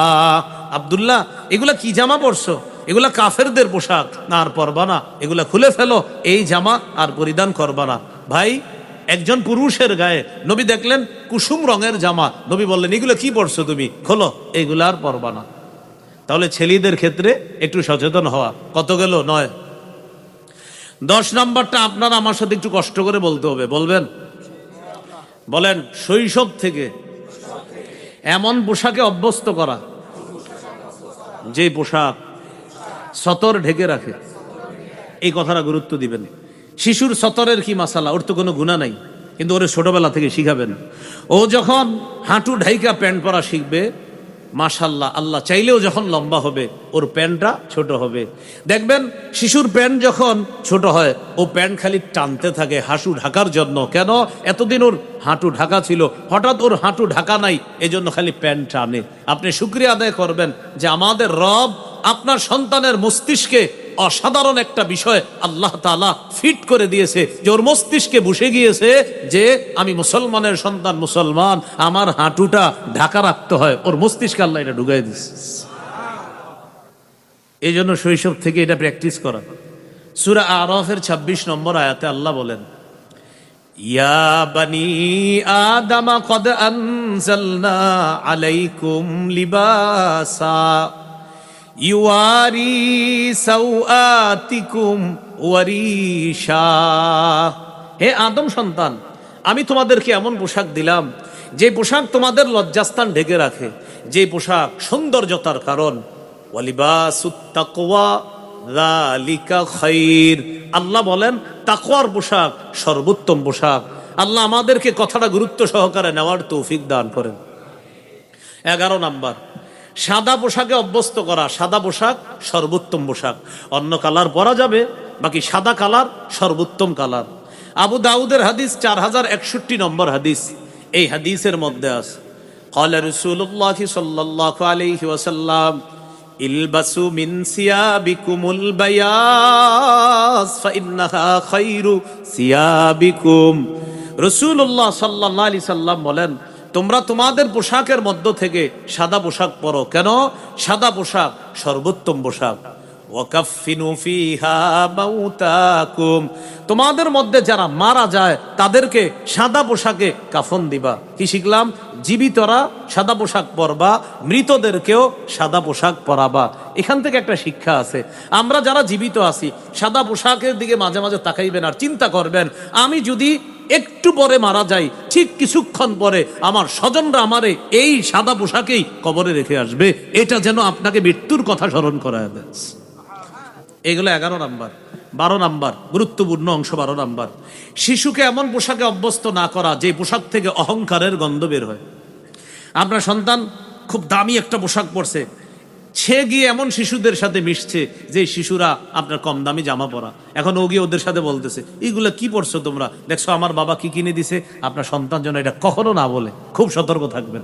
আব্দুল্লাহ, এগুলা কি জামা পরছো? এগুলা কাফেরদের পোশাক, না আর পরবা না, এগুলা খুলে ফেলো, এই জামা আর পরিধান করবা না। ভাই, একজন পুরুষের গায়ে নবী দেখলেন কুসুম রঙের জামা, নবী বললেন, এগুলো কি পরছো তুমি, খোলো, এগুলা আর পরবা না। তাহলে ছেলেদের ক্ষেত্রে একটু সচেতন হওয়া। কত গেল? 9। 10 নাম্বারটা আপনারা আমার সাথে একটু কষ্ট করে বলতে হবে। বলবেন? বলেন। শৈশব থেকে এমন পোশাকে অভ্যস্ত করা যে পোশাক সতর ঢেকে রাখে। এই কথাটা গুরুত্ব দিবেন। শিশুর সতরের কি মাসালা? ওর তো কোনো গুনাহ নাই, কিন্তু ওরে ছোটবেলা থেকে শিখাবেন। ও যখন হাঁটু ঢাইকা প্যান্ট পরা শিখবে, মাশাল্লাহ, আল্লাহ চাইলেও যখন লম্বা হবে ওর প্যান্টটা ছোট হবে। দেখবেন শিশুর প্যান্ট যখন ছোট হয় ও প্যান্ট খালি টানতে থাকে হাঁটু ঢাকার জন্য। কেন? এতদিন ওর হাঁটু ঢাকা ছিল, হঠাৎ ওর হাঁটু ঢাকা নাই, এজন্য খালি প্যান্ট টানে। আপনি শুকরিয়া আদায় করবেন যে আমাদের রব আপনার সন্তানের মস্তিষ্কে অসাধারণ একটা বিষয় আল্লাহ তাআলা ফিট করে দিয়েছে, যে ওর মস্তিষ্কে বসে গিয়েছে যে আমি মুসলমানের সন্তান, মুসলমান, আমার হাঁটুটা ঢাকা রাখতে হয়। ওর মস্তিষ্কে আল্লাহ এটা ঢুকাই দিয়েছে। এই জন্য শৈশব থেকে এটা প্র্যাকটিস করা। সূরা আরাফের 26 নম্বর আয়াতে আল্লাহ বলেন, ইয়া বানি আদম কদ আনজালনা আলাইকুম লিবাসা ইউয়ারি সাওআতিকুম ওয়ারিশা। হে আদম সন্তান, আমি তোমাদেরকে এমন পোশাক দিলাম যে পোশাক তোমাদের লজ্জাস্থান ঢেকে রাখে, যে পোশাক সৌন্দর্যতার কারণ। ওয়ালিবাসুত তাকওয়া, যালিকা খায়র। আল্লাহ বলেন তাকওয়ার পোশাক সর্বোত্তম পোশাক। আল্লাহ আমাদেরকে কথাটা গুরুত্ব সহকারে নেওয়ার তৌফিক দান করেন। 11 নাম্বার, সাদা পোশাকে অভ্যস্ত করা। সাদা পোশাক সর্বোত্তম পোশাক। অন্য কালার পরা যাবে, বাকি সাদা কালার সর্বোত্তম কালার। আবু দাউদের হাদিস 4061 নম্বর হাদিস। এই হাদিসের মধ্যে আছে ক্বালা রাসূলুল্লাহ সাল্লাল্লাহু আলাইহি ওয়াসাল্লাম ইলবাসু মিন সিয়াবিকুমুল বায়াস ফাইন্নাহা খায়রু সিয়াবিকুম। রাসূলুল্লাহ সাল্লাল্লাহু আলাইহি সাল্লাম বলেন, তোমরা তোমাদের পোশাকের মধ্য থেকে সাদা পোশাক পরো। কেন? সাদা পোশাক সর্বোত্তম পোশাক। ওয়াকাফিনু ফিহা মাউতাকুম, তোমাদের মধ্যে যারা মারা যায় তাদেরকে সাদা পোশাকে কাফন দিবা। কি শিখলাম? জীবিতরা সাদা পোশাক পরবা, মৃতদেরকেও সাদা পোশাক পরাবা। এখান থেকে একটা শিক্ষা আছে। আমরা যারা জীবিত আছি সাদা পোশাকের দিকে মাঝে মাঝে তাকাইবেন আর চিন্তা করবেন, আমি যদি একটু পরে মারা যাই, ঠিক কিছুক্ষণ পরে আমার স্বজনরা আমারে এই সাদা পোশাকেই কবরে রেখে আসবে। এটা যেন আপনাকে মৃত্যুর কথা স্মরণ করায় দেয়। এগুলো 11 নাম্বার। 12 নাম্বার গুরুত্বপূর্ণ অংশ। 12 নাম্বার, শিশুকে এমন পোশাকে অভ্যস্ত না করা যে পোশাক থেকে অহংকারের গন্ধ বের হয়। আপনার সন্তান খুব দামি একটা পোশাক পরছে, সে গিয়ে এমন শিশুদের সাথে মিশছে যে শিশুরা আপনার কম দামি জামা পরা। এখন ও গিয়ে ওদের সাথে বলতেছে, এইগুলা কি পরছো তোমরা, দেখছো আমার বাবা কি কিনে দিছে। আপনার সন্তান যেন এটা কখনো না বলে, খুব সতর্ক থাকবেন।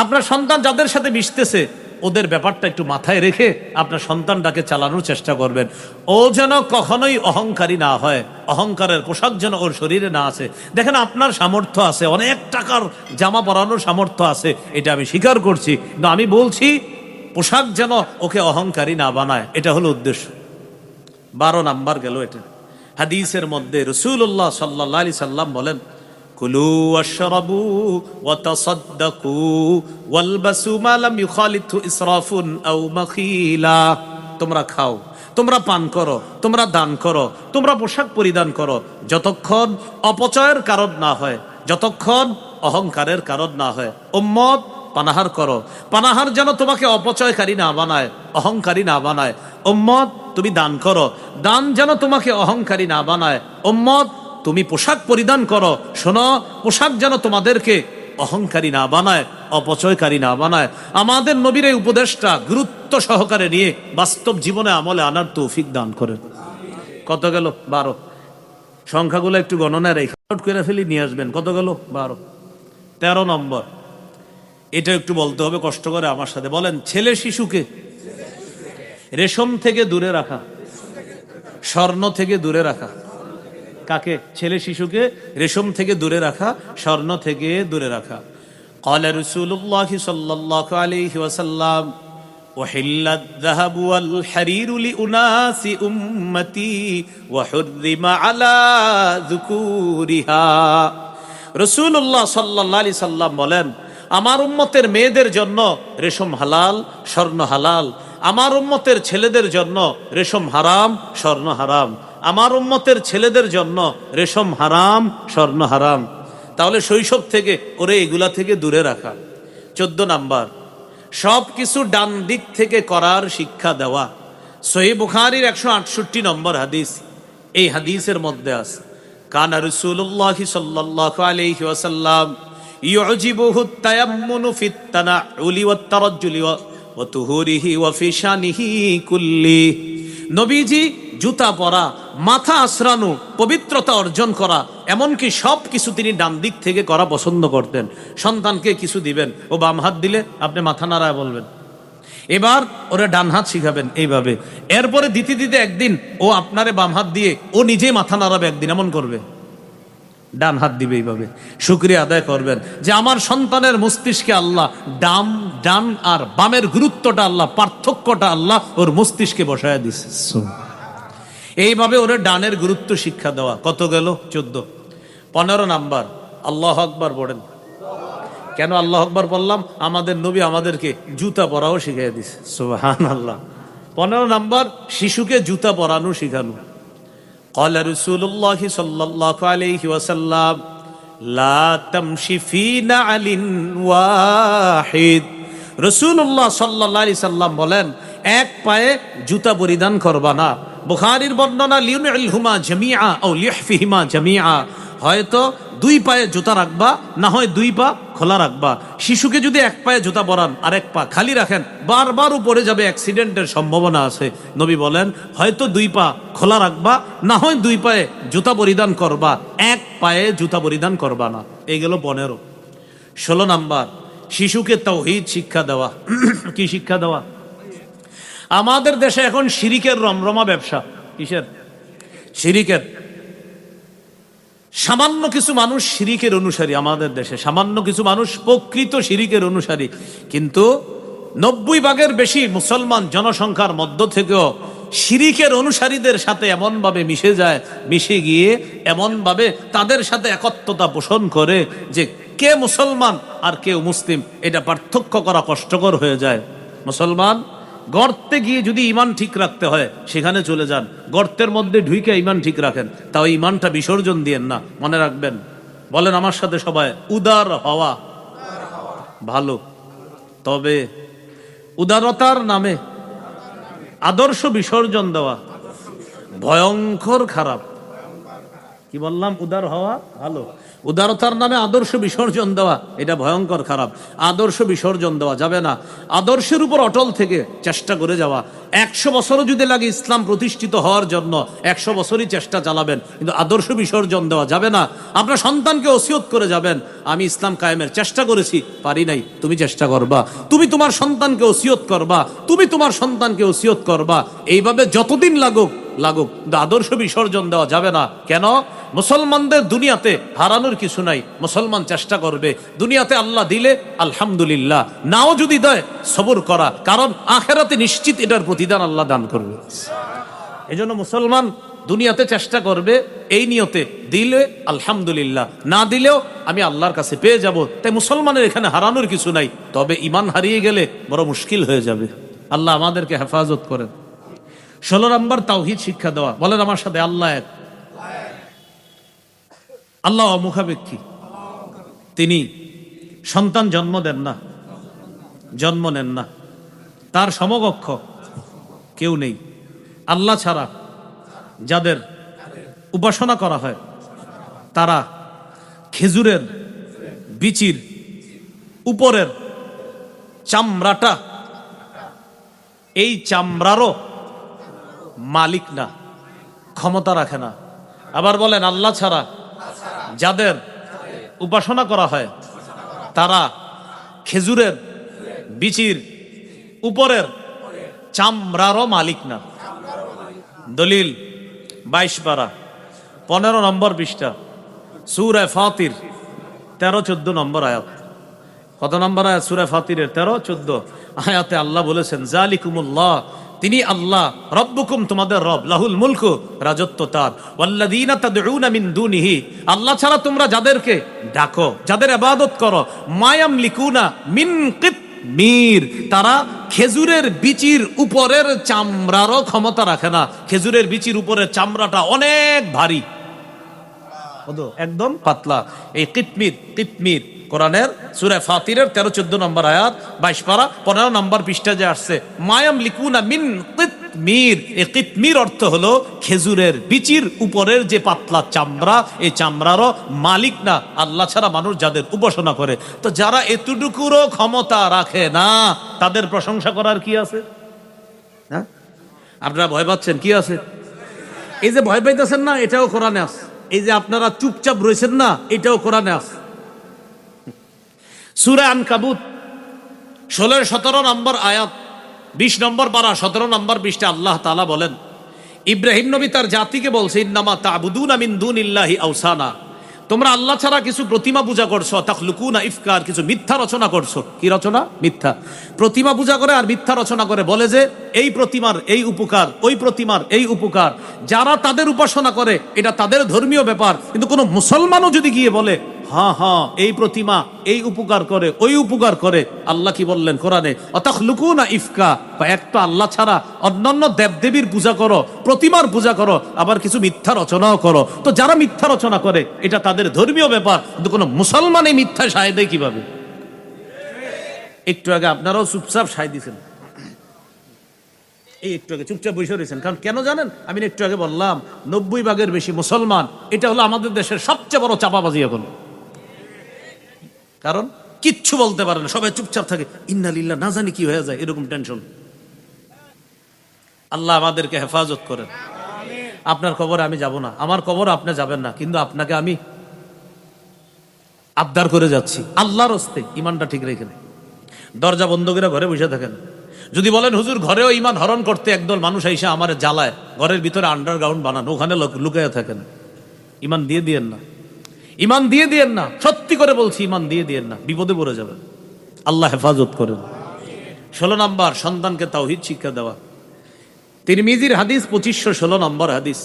আপনার সন্তান যাদের সাথে মিশতেছে ওদের ব্যাপারটা একটু মাথায় রেখে আপনার সন্তানটাকে চালানোর চেষ্টা করবেন। ও যেন কখনোই অহংকারী না হয়, অহংকারের পোশাক যেন ওর শরীরে না আছে। দেখেন আপনার সামর্থ্য আছে, অনেক টাকার জামা পরানোর সামর্থ্য আছে, এটা আমি স্বীকার করছি, কিন্তু আমি বলছি পোশাক যেন ওকে অহংকারী না বানায়, এটা হলো উদ্দেশ্য। 12 নাম্বার গেল এটা। হাদিসের মধ্যে রাসূলুল্লাহ সাল্লাল্লাহু আলাইহি সাল্লাম বলেন, কুলু ওয়াশরাবু ওয়া তাসাদ্দাকু ওয়ালবাসু মা লাম ইউখালিতু ইসরাফুন আও মাখিলা। তোমরা খাও, তোমরা পান করো, তোমরা দান করো, তোমরা পোশাক পরিধান করো, যতক্ষণ অপচয়ের কারণ না হয়, যতক্ষণ অহংকারের কারণ না হয়। উম্মত পানাহার করো, পানাহার যেন তোমাকে অপচয়কারী না বানায়, অহংকারী না বানায়। উম্মত তুমি দান করো, দান যেন তোমাকে অহংকারী না বানায়। উম্মত তুমি পোশাক পরিধান করো, শোনো পোশাক যেন তোমাদেরকে অহংকারী না বানায়, অপচয়কারী না বানায়। আমাদের নবীর এই উপদেশটা গুরুত্ব সহকারে নিয়ে বাস্তব জীবনে আমলে আনার তৌফিক দান করেন। কত গেল? 12। সংখ্যাগুলো একটু গণনায় রেখে করে ফেলি, নিয়ে আসবেন। কত গেল? 12। 13 নম্বর, এটা একটু বলতে হবে কষ্ট করে আমার সাথে বলেন। ছেলে শিশুকে রেশম থেকে দূরে রাখা, স্বর্ণ থেকে দূরে রাখা। কাকে? ছেলে শিশুকে রেশম থেকে দূরে রাখা, স্বর্ণ থেকে দূরে রাখা। ক্বালা রাসূলুল্লাহ সাল্লাল্লাহু আলাইহি ওয়াসাল্লাম উহিল্লাত যাহাবু ওয়াল হারিরু লিউনাসি উম্মতি ওয়া হুররিমা আলা যুকুরিহা। রাসূলুল্লাহ সাল্লাল্লাহু আলাইহি সাল্লাম বলেন, আমার উম্মতের মেয়েদের জন্য রেশম হালাল, স্বর্ণ হালাল। আমার উম্মতের ছেলেদের জন্য রেশম হারাম, স্বর্ণ হারাম। আমার উম্মতের ছেলেদের জন্য রেশম হারাম, স্বর্ণ হারাম। তাহলে শৈশব থেকে ওরে এগুলা থেকে দূরে রাখা। 14 নাম্বার, সব কিছু ডান দিক থেকে করার শিক্ষা দেওয়া। সহিহ বুখারীর 168 নম্বর হাদিস। এই হাদিসের মধ্যে আছে, কানা রাসূলুল্লাহ সাল্লাল্লাহু আলাইহি ওয়াসাল্লাম ইউজিবুহু তায়াম্মুনু ফিত তানাউলি ওয়াত তারাজ্জুলি ওয়া তুহুরিহি ওয়া ফি শানিহি কুল্লি। নবীজি জুতা পরা, মাথা আশ্রানো, পবিত্রতা অর্জন করা, এমনকি সব কিছু তিনি ডান দিক থেকে করা পছন্দ করতেন। সন্তানকে কিছু দিবেন, ও বাম হাত দিলে আপনি মাথা নাড়ায় বলবেন। এবার ওরা ডান হাত শিখাবেন এইভাবে। এরপরে দিতে দিতে একদিন ও আপনারে বাম হাত দিয়ে ও নিজেই মাথা নাড়াবে, একদিন এমন করবে, ডান হাত দিবে এইভাবে। শুকরিয়া আদায় করবেন যে আমার সন্তানের মস্তিষ্কে আল্লাহ ডান আর বামের গুরুত্বটা আল্লাহ, পার্থক্যটা আল্লাহ ওর মস্তিষ্কে বসায় দিচ্ছে। এইভাবে ওরা ডানের গুরুত্ব শিক্ষা দেওয়া। কত গেল? 14। 15 নাম্বার, আল্লাহু আকবার পড়েন। কেন আল্লাহু আকবার বললাম? আমাদের নবী আমাদেরকে জুতা পরাও শিখিয়ে দিছে। সুবহানাল্লাহ। 15 নাম্বার, শিশুকে জুতা পরানো শিখানো। ক্বালা রাসূলুল্লাহ সাল্লাল্লাহু আলাইহি ওয়াসাল্লাম লা তামশি ফি না'লিন ওয়াহিদ। রাসূলুল্লাহ সাল্লাল্লাহু আলাইহি সাল্লাম বলেন, এক পায়ে জুতা পরিধান করবা না। বুখারীর বর্ণনা লিউনিলহুমা জামিআ আও লিহফিহিমা জামিআ, হয়তো দুই পায়ে জুতা রাখবা, না হয় দুই পা খোলা রাখবা। শিশুকে যদি এক পায়ে জুতা পরান আর এক পা খালি রাখেন, বারবার উপরে যাবে, অ্যাক্সিডেন্টের সম্ভাবনা আছে। নবী বলেন হয়তো দুই পা খোলা রাখবা, না হয় দুই পায়ে জুতা পরিধান করবা, এক পায়ে জুতা পরিধান করবা না। এই গেল 15। 16 নাম্বার, শিশুকে তাওহীদ শিক্ষা দেওয়া। কি শিক্ষা দেওয়া? আমাদের দেশে এখন শিরিকের রমরমা ব্যবসা। কিসের? শিরিকের। সামান্য কিছু মানুষ শিরিকের অনুসারী আমাদের দেশে, সামান্য কিছু মানুষ প্রকৃত শিরিকের অনুসারী, কিন্তু 90 ভাগের বেশি মুসলমান জনসংখ্যার মধ্য থেকেও শিরিকের অনুসারীদের সাথে এমন ভাবে মিশে যায়, মিশে গিয়ে এমন ভাবে তাদের সাথে একত্বতা পোষণ করে যে কে মুসলমান আর কেউ মুসলিম এটা পার্থক্য করা কষ্টকর হয়ে যায়। মুসলমান গর্তে গিয়ে যদি ইমান ঠিক রাখতে হয় সেখানে চলে যান, গর্তের মধ্যে ঢুকে ইমান ঠিক রাখেন, তাও ইমানটা বিসর্জন দিয়েন না। মনে রাখবেন, বলেন আমার সাথে সবাই, উদার হওয়া ভালো, তবে উদারতার নামে আদর্শ বিসর্জন দেওয়া ভয়ঙ্কর খারাপ। কি বললাম? উদার হওয়া ভালো, উদারতার নামে আদর্শ বিসর্জন দেওয়া এটা ভয়ঙ্কর খারাপ। আদর্শ বিসর্জন দেওয়া যাবে না। আদর্শের উপর অটল থেকে চেষ্টা করে যাওয়া। 100 বছরও যদি লাগে ইসলাম প্রতিষ্ঠিত হওয়ার জন্য 100 বছরই চেষ্টা চালাবেন, কিন্তু আদর্শ বিসর্জন দেওয়া যাবে না। আপনার সন্তানকে ওসিয়ত করে যাবেন, আমি ইসলাম কায়েমের চেষ্টা করেছি, পারি নাই, তুমি চেষ্টা করবা। তুমি তোমার সন্তানকে ওসিয়ত করবা, তুমি তোমার সন্তানকে ওসিয়ত করবা। এইভাবে যতদিন লাগুক, কিন্তু আদর্শ বিসর্জন দেওয়া যাবে না। কেন? মুসলমানদের দুনিয়াতে হারানোর কিছু নাই, মুসলমান চেষ্টা করবে। দুনিয়াতে আল্লাহ দিলে আলহামদুলিল্লাহ, নাও যদি দেয় সবর করা, কারণ আখেরাতে নিশ্চিত এটার প্রতিদান আল্লাহ দান করবে। এজন্য মুসলমান দুনিয়াতে চেষ্টা করবে এই নিয়তে, দিলে আলহামদুলিল্লাহ, না দিলেও আমি আল্লাহর কাছে পেয়ে যাব। তাই মুসলমানের এখানে হারানোর কিছু নাই, তবে ঈমান হারিয়ে গেলে বড় মুশকিল হয়ে যাবে। আল্লাহ আমাদেরকে হেফাজত করেন। 16 নম্বর, তাওহীদ শিক্ষা দেওয়া। বলেন আমার সাথে, আল্লাহ এক। আল্লাহ অমুখাপেক্ষী, তিনি সন্তান জন্ম দেন না, জন্ম নেন না, তার সমকক্ষ কেউ নেই। আল্লাহ ছাড়া যাদের উপাসনা করা হয় তারা খেজুরের বিচির উপরের চামড়াটা, এই চামড়ারও মালিক না, ক্ষমতা রাখে না। আবার বলেন, আল্লাহ ছাড়া যাদের উপাসনা করা হয় তারা খেজুরের বিচির উপরের চামড়ারও মালিক না। দলিল 22 পারা 15 নম্বর পৃষ্ঠা, সূরা ফাতির 13-14 নম্বর আয়াত। কত নম্বর আয়াত? সূরা ফাতিরের 13-14 আয়াতে আল্লাহ বলেছেন, জালিকুমুল্লাহ, তিনি আল্লাহ, রব্বুকুম, তোমাদের রব, লাহুল মুলকু, রাজত্ব তার, ওয়াল্লাযীনা তাদউনা মিন দুনিহি, আল্লাহ ছাড়া তোমরা যাদেরকে ডাকো, যাদের ইবাদত করো, মা ইয়ামলিকুনা মিন কিতমির, তারা খেজুরের বিচির উপরের চামড়ারও ক্ষমতা রাখে না। খেজুরের বিচির উপরের চামড়াটা অনেক ভারী, একদম পাতলা। এই কিতমির কোরআনের সূরা ফাতিরের 13-14 নম্বর আয়াত, 22 পারা 15 নম্বর পৃষ্ঠা যে আসছে, মায়াম লিকুনা মিন কিতমির। এই কিতমির অর্থ হলো খেজুরের বিচির উপরের যে পাতলা চামড়া, এই চামড়ারও মালিক না আল্লাহ ছাড়া মানুষ যাদের উপাসনা করে। তো যারা এতটুকুরও ক্ষমতা রাখে না, তাদের প্রশংসা করার কি আছে? হ্যাঁ, আপনারা ভয় পাচ্ছেন, কি আছে? এই যে ভয় পাইতেছেন না, এটাও কোরআনে আছে। এই যে আপনারা চুপচাপ রয়েছেন না, এটাও কোরআনে আছে। সূরা আনকাবুত 16-17 নম্বর আয়াত, 20 নম্বর পারা 17 নম্বর পৃষ্ঠা আল্লাহ তাআলা বলেন, ইব্রাহিম নবী তার জাতিকে বলছে, ইন্নামা তা'বুদুনা মিন দুনিল্লাহি আওসানা, তোমরা আল্লাহ ছাড়া কিছু প্রতিমা পূজা করছো, তাখলুকুনা ইফকার, কিছু মিথ্যা রচনা করছো। কি রচনা? মিথ্যা। প্রতিমা পূজা করে আর মিথ্যা রচনা করে, বলে যে এই প্রতিমার এই উপকার, ওই প্রতিমার এই উপকার। যারা তাদের উপাসনা করে এটা তাদের ধর্মীয় ব্যাপার, কিন্তু কোনো মুসলমানও যদি গিয়ে বলে হ্যাঁ এই প্রতিমা এই উপকার করে, ওই উপকার করে, আল্লাহ কি বললেন কোরআনে? অতাখলুকুনা ইফকা, একটা আল্লাহ ছাড়া অন্যান্য দেবদেবীর পূজা করো, প্রতিমার পূজা করো, আবার কিছু মিথ্যা রচনাও করো। তো যারা মিথ্যা রচনা করে এটা তাদের ধর্মীয় ব্যাপার, কিন্তু কোনো মুসলমান এই মিথ্যা সায় দেয় কিভাবে? একটু আগে আপনারাও চুপচাপ সায় দিয়েছেন। এই একটু আগে চুপচাপ বসে রয়েছেন, কারণ কেন জানেন? আমি একটু আগে বললাম 90% বেশি মুসলমান, এটা হলো আমাদের দেশের সবচেয়ে বড় চাপাবাজি এখন। কারণ কিচ্ছু বলতে পারে না, সবাই চুপচাপ থাকে, ইন্না লিল্লাহ, না জানি কি হয়ে যায়, এরকম টেনশন। আল্লাহ আমাদেরকে হেফাজত করেন। আপনার কবরে আমি যাব না, আমার কবর আপনি যাবেন না, কিন্তু আপনাকে আমি আবদার করে যাচ্ছি আল্লাহর হস্তে ইমানটা ঠিক রেখে নেই। দরজা বন্ধ করে ঘরে বসে থাকেন। যদি বলেন হুজুর ঘরেও ইমান হরণ করতে একদল মানুষ এসে আমার জ্বালায়, ঘরের ভিতরে আন্ডারগ্রাউন্ড বানান, ওখানে লুকাইয়া থাকেন, ইমান দিয়ে দিয়েন না, ইমান দিয়ে দিয়েন না, সত্যি করে বলছি, ইমান দিয়ে দিয়েন না, বিপদে পড়ে যাবেন। আল্লাহ হেফাজত করেন। 16 নম্বর, সন্তানকে তাওহীদ শিক্ষা দেওয়া। তিরমিজির হাদিস 2516 নম্বর হাদিস।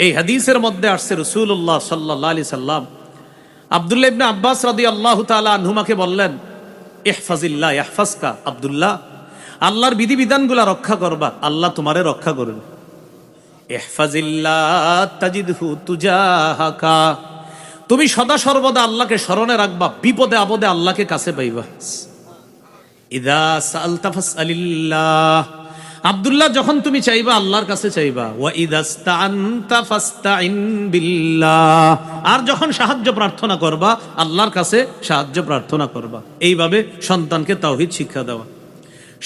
এই হাদিসের মধ্যে আসছে রাসূলুল্লাহ সাল্লাল্লাহু আলাইহি সাল্লাম আব্দুল্লাহ ইবনে আব্বাস রাদিয়াল্লাহু তাআলা আনহুমাকে বললেন, ইহফাজিল্লাহ ইয়াহফাজকা, আব্দুল্লাহ, আল্লাহর বিধিবিধানগুলা রক্ষা করবা, আল্লাহ তোমারে রক্ষা করবে। ইহফাজিল্লাহ তাজিদহু তুজাহাকা, তুমি সদা সর্বদা আল্লাহকে স্মরণে রাখবা, বিপদে আপদে আল্লাহকে কাছে পাইবা। ইযা সাআলতা ফাসআলিল্লাহ, আব্দুল্লাহ যখন তুমি চাইবা আল্লাহর কাছে চাইবা। ওয়া ইদাস্তাআনতা ফাস্তাইন বিল্লাহ, আর যখন সাহায্য প্রার্থনা করবা আল্লাহর কাছে সাহায্য প্রার্থনা করবা। এইভাবে সন্তানকে তাওহীদ শিক্ষা দেওয়া।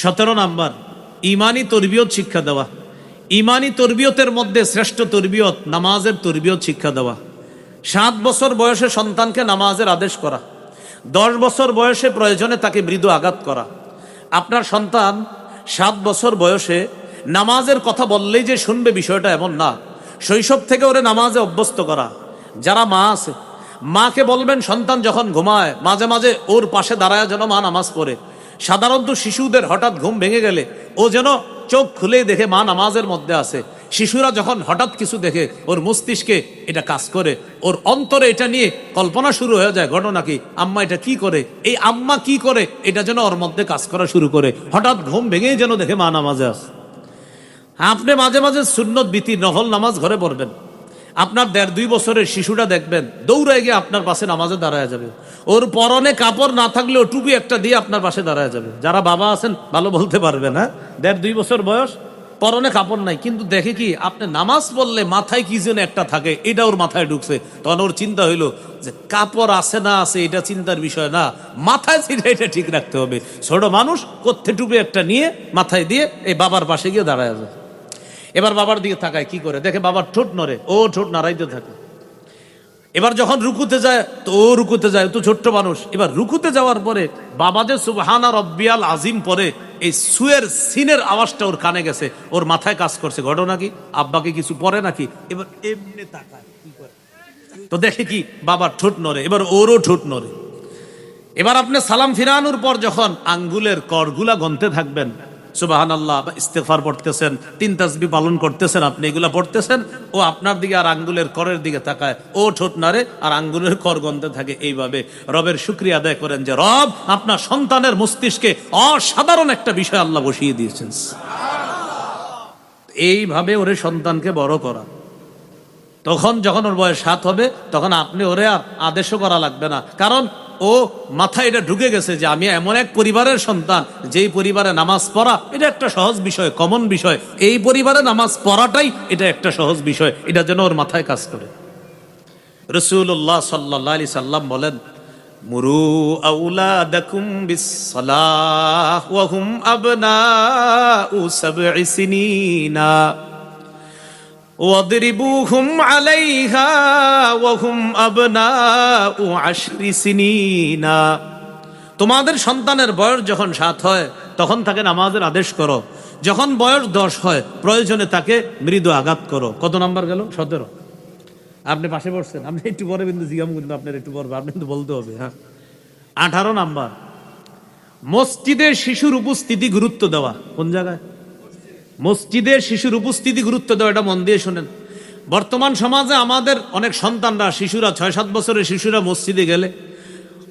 17 নাম্বার, ঈমানি তরবিয়ত শিক্ষা দেওয়া। ঈমানি তরবিয়তের মধ্যে শ্রেষ্ঠ তরবিয়ত নামাজের তরবিয়ত শিক্ষা দেওয়া। 7 বছর বয়সে সন্তানকে নামাজের আদেশ করা, 10 বছর বয়সে প্রয়োজনে তাকে মৃদু আঘাত করা। আপনার সন্তান 7 বছর বয়সে নামাজের কথা বললেই যে শুনবে বিষয়টা এমন না, শৈশব থেকে ওরে নামাজে অভ্যস্ত করা। যারা মা আছে, মাকে বলবেন সন্তান যখন ঘুমায় মাঝে মাঝে ওর পাশে দাঁড়ায় যেন মা নামাজ পড়ে। সাধারণত শিশুদের হঠাৎ ঘুম ভেঙে গেলে ও যেন চোখ খুলে দেখে মা নামাজের মধ্যে আছে। শিশুরা যখন হঠাৎ কিছু দেখে ওর মস্তিষ্কে এটা কাজ করে, ওর অন্তরে এটা নিয়ে কল্পনা শুরু হয়ে যায়, ঘটনা কি, আম্মা এটা কি করে, এই আম্মা কি করে, এটা যেন ওর মধ্যে কাজ করা শুরু করে। হঠাৎ ঘুম ভেঙেই যেন দেখে মা নামাজে আছে। আপনি মাঝে মাঝে সুন্নত বিতির নফল নামাজ ঘরে পড়বেন, আপনার 1.5-2 বছরের শিশুটা দেখবেন দৌড়ে গিয়ে আপনার পাশে নামাজে দাঁড়ায় যাবে। ওর পরনে কাপড় না থাকলেও টুপি একটা দিয়ে আপনার পাশে দাঁড়ায় যাবে। যারা বাবা আছেন ভালো বলতে পারবেন, হ্যাঁ, 1.5-2 বছর বয়স, পরনে কাপড় নাই, কিন্তু দেখে কি আপনি নামাজ পড়লে মাথায় কি যেন একটা থাকে, এটা ওর মাথায় ঢুকছে। তখন ওর চিন্তা হইলো যে কাপড় আছে না আছে এটা চিন্তার বিষয় না, মাথায় ছিঁড়ে এটা ঠিক রাখতে হবে। ছোট মানুষ কোত্থে টুপি একটা নিয়ে মাথায় দিয়ে এই বাবার পাশে গিয়ে দাঁড়ায় যায়। এবার বাবার দিকে তাকায়, কি করে দেখে বাবার ঠোঁট নড়ে, ও ঠোঁট নাড়াইতে থাকে। এবার যখন রুকুতে যায় তো ও রুকুতে যায়, তো ছোট্ট মানুষ। এবার রুকুতে যাওয়ার পরে বাবা যে সুবহানা রব্বিয়াল আজিম পরে, এই সুয়ের সিনের আওয়াজটা ওর কানে গেছে, ওর মাথায় কাজ করছে, ঘটনা কি, আব্বাকে কিছু পরে নাকি। এবার এমনি তাকায়, কি করে, তো দেখে কি বাবার ঠোঁট নড়ে, এবার ওরও ঠোঁট নড়ে। এবার আপনি সালাম ফিরানোর পর যখন আঙ্গুলের করগুলা গনতে থাকবেন, সুবহানাল্লাহ বা ইস্তেগফার পড়তেছেন, 3 তাসবিহ পালন করতেছেন, আপনি এগুলা পড়তেছেন, ও আপনার দিকে আর আঙ্গুলের করের দিকে তাকায়, ও ঠোঁট নাড়ে আর আঙ্গুলের কর গনতে থাকে। এইভাবে রবের শুকরিয়া আদায় করেন যে রব আপনার সন্তানের মস্তিষ্কে অসাধারণ একটা বিষয় আল্লাহ বসিয়ে দিয়েছেন। এইভাবে ওরে সন্তানকে বড় করা। তখন যখন ওর বয়স 7 হবে তখন আপনি ওরে আর আদেশও করা লাগবে না, কারণ ও মাথায় এটা ঢুকে গেছে যে আমি এমন এক পরিবারের সন্তান যেই পরিবারে নামাজ পড়া এটা একটা সহজ বিষয়, কমন বিষয়। এই পরিবারে নামাজ পড়াটাই এটা একটা সহজ বিষয়, এটা যেন ওর মাথায় কাজ করে। রাসূলুল্লাহ সাল্লাল্লাহু আলাইহি সাল্লাম বলেন, মুরু আওলাদাকুম বিসসালাহ ওয়া হুম আবনাউ 7 সিনিনা ওয়াদরিবুহুম আলাইহা ওয়া হুম আবনাউ 10 সিনিনা। তোমাদের সন্তানের বয়স যখন 7 হয় তখন তাকে নামাজের আদেশ করো, যখন বয়স 10 হয় প্রয়োজনে তাকে মৃদু আঘাত করো। কত নাম্বার গেল? 17। আপনি পাশে পড়ছেন, আপনি একটু পরে কিন্তু জিজ্ঞাম, কিন্তু আপনার একটু পরে আপনি কিন্তু বলতে হবে, হ্যাঁ। 18 নাম্বার, মসজিদে শিশুর উপস্থিতি গুরুত্ব দেওয়া। কোন জায়গায়? মসজিদে শিশুর উপস্থিতি গুরুত্ব দেওয়া। এটা মন দিয়ে শোনেন। বর্তমান সমাজে আমাদের অনেক সন্তানরা, শিশুরা, 6-7 বছরের শিশুরা মসজিদে গেলে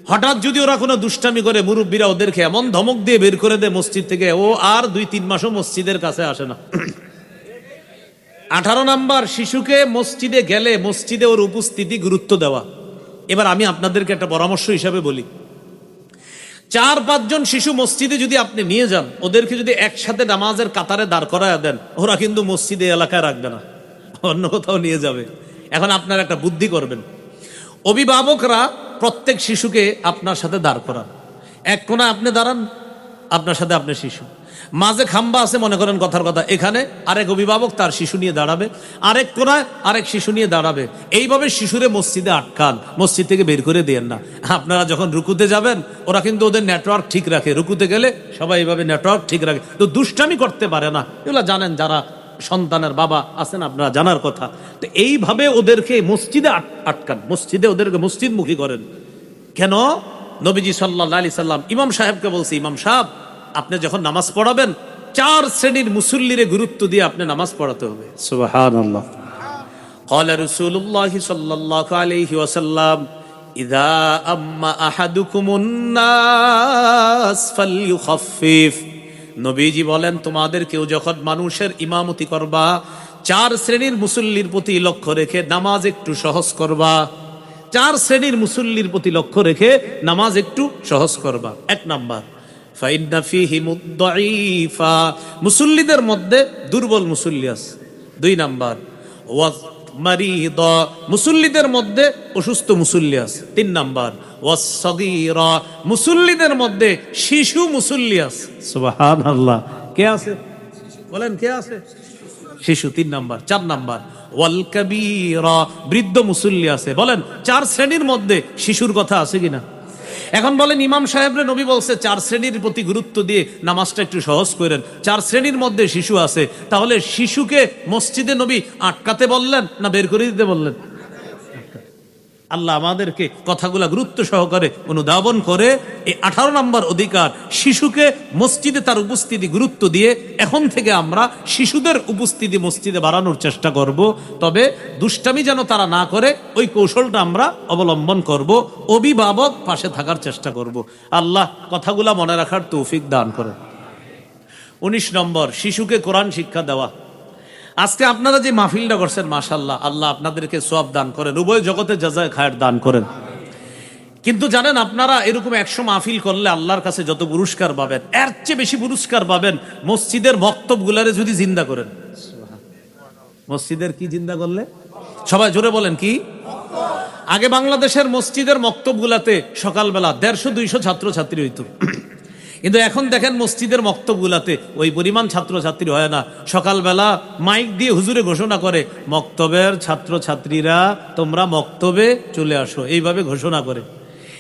হঠাৎ যদি ওরা কোনো দুষ্টামি করে, মুরব্বীরা ওদেরকে এমন ধমক দিয়ে বের করে দেয় মসজিদ থেকে, ও আর 2-3 মাসও মসজিদের কাছে আসে না। 18 নাম্বার, শিশুকে মসজিদে গেলে মসজিদে ওর উপস্থিতি গুরুত্ব দেওয়া। এবার আমি আপনাদেরকে একটা পরামর্শ হিসাবে বলি, 4-5 জন শিশু মসজিদে যদি আপনি নিয়ে যান, ওদেরকে যদি একসাথে নামাজের কাতারে দাঁড় করায় দেন, ওরা কিন্তু মসজিদে এলাকায় রাখবে না, অন্য কোথাও নিয়ে যাবে। এখন আপনারা একটা বুদ্ধি করবেন, অভিভাবকরা প্রত্যেক শিশুকে আপনার সাথে দাঁড় করান, এক কোণায় আপনি দাঁড়ান, আপনার সাথে আপনার শিশু, মাঝে খাম্বা আছে মনে করেন কথার কথা, এখানে আরেক অভিভাবক তার শিশু নিয়ে দাঁড়াবে, আরেক কোণায় আরেক শিশু নিয়ে দাঁড়াবে। এইভাবে শিশুরে মসজিদে আটকান, মসজিদ থেকে বের করে দেন না। আপনারা যখন রুকুতে যাবেন, ওরা কিন্তু ওদের নেটওয়ার্ক ঠিক রাখে, রুকুতে গেলে সবাই এইভাবে নেটওয়ার্ক ঠিক রাখে, তো দুষ্টামি করতে পারে না। এগুলো জানেন, যারা সন্তানের বাবা আছেন আপনারা জানার কথা। তো এইভাবে ওদেরকে মসজিদে আটকান, মসজিদে ওদেরকে মসজিদমুখী করেন। কেন? নবীজি সাল্লাল্লাহু আলাইহি সাল্লাম ইমাম সাহেবকে বলছে, ইমাম সাহেব আপনি যখন নামাজ পড়াবেন 4 শ্রেণীর মুসল্লিরে গুরুত্ব দিয়ে আপনি নামাজ পড়াতে হবে। সুবহানাল্লাহ। ক্বালা রাসূলুল্লাহ সাল্লাল্লাহু আলাইহি ওয়াসাল্লাম ইযা আম্মা আহাদুকুমুন নাস ফালইউখাফফিফ। নবীজি বলেন, তোমাদের কেউ যখন মানুষের ইমামতি করবা, 4 শ্রেণীর মুসল্লির প্রতি লক্ষ্য রেখে নামাজ একটু সহজ করবা। 4 শ্রেণীর মুসল্লির প্রতি লক্ষ্য রেখে নামাজ একটু সহজ করবা। 1 নাম্বার, ফাইন্না ফীহিমুদ দাঈফা, মুসল্লিদের মধ্যে দুর্বল মুসল্লি আছে। 2 নাম্বার, ওয়াজ মারিদা, মুসল্লিদের মধ্যে অসুস্থ মুসল্লি আছে। 3 নাম্বার, ওয়াস সাগীরা, মুসল্লিদের মধ্যে শিশু মুসল্লি আছে। সুবহানাল্লাহ। কে আছে বলেন, কে আছে? শিশু 3 নাম্বার। 4 নাম্বার, ওয়াল কাবীরা, বৃদ্ধ মুসল্লি আছে। বলেন 4 শ্রেণীর মধ্যে শিশুর কথা আছে কিনা? এখন বলেন, ইমাম সাহেবরে নবী বলছে 4 শ্রেণীর প্রতি গুরুত্ব দিয়ে নামাজটা একটু সহজ করেন, 4 শ্রেণীর মধ্যে শিশু আছে, তাহলে শিশুকে মসজিদে নবী আটকাতে বললেন না বের করে দিতে বললেন? আল্লাহ আমাদেরকে কথাগুলা গুরুত্ব সহকারে অনুধাবন করে এই 18 নম্বর অধিকার, শিশুকে মসজিদে তার উপস্থিতি গুরুত্ব দিয়ে এখন থেকে আমরা শিশুদের উপস্থিতি মসজিদে বাড়ানোর চেষ্টা করব। তবে দুষ্টামি যেন তারা না করে, ওই কৌশলটা আমরা অবলম্বন করব, অভিভাবক পাশে থাকার চেষ্টা করব। আল্লাহ কথাগুলা মনে রাখার তৌফিক দান করেন। 19 নম্বর, শিশুকে কোরআন শিক্ষা দেওয়া। আজকে আপনারা যে মাহফিলটা করছেন, মাশাআল্লাহ, আল্লাহ আপনাদেরকে সওয়াব দান করেন, উভয় জগতে জাযায়ে খায়ের দান করেন। কিন্তু জানেন, আপনারা এরকম 100 মাহফিল করলে আল্লাহর কাছে যত পুরস্কার পাবেন, এর চেয়ে বেশি পুরস্কার পাবেন মসজিদের মক্তবগুলারে যদি জিন্দা করেন। মসজিদের কি জিন্দা করলে? সবাই জোরে বলেন, কি? আগে বাংলাদেশের মসজিদের মক্তবগুলাতে সকালবেলা 150-200 ছাত্রছাত্রী হইতো, কিন্তু এখন দেখেন মসজিদের মক্তবগুলাতে ওই পরিমাণ ছাত্রছাত্রী হয় না। সকালবেলা মাইক দিয়ে হুজুরে ঘোষণা করে, মক্তবের ছাত্রছাত্রীরা তোমরা মক্তবে চলে আসো, এইভাবে ঘোষণা করে।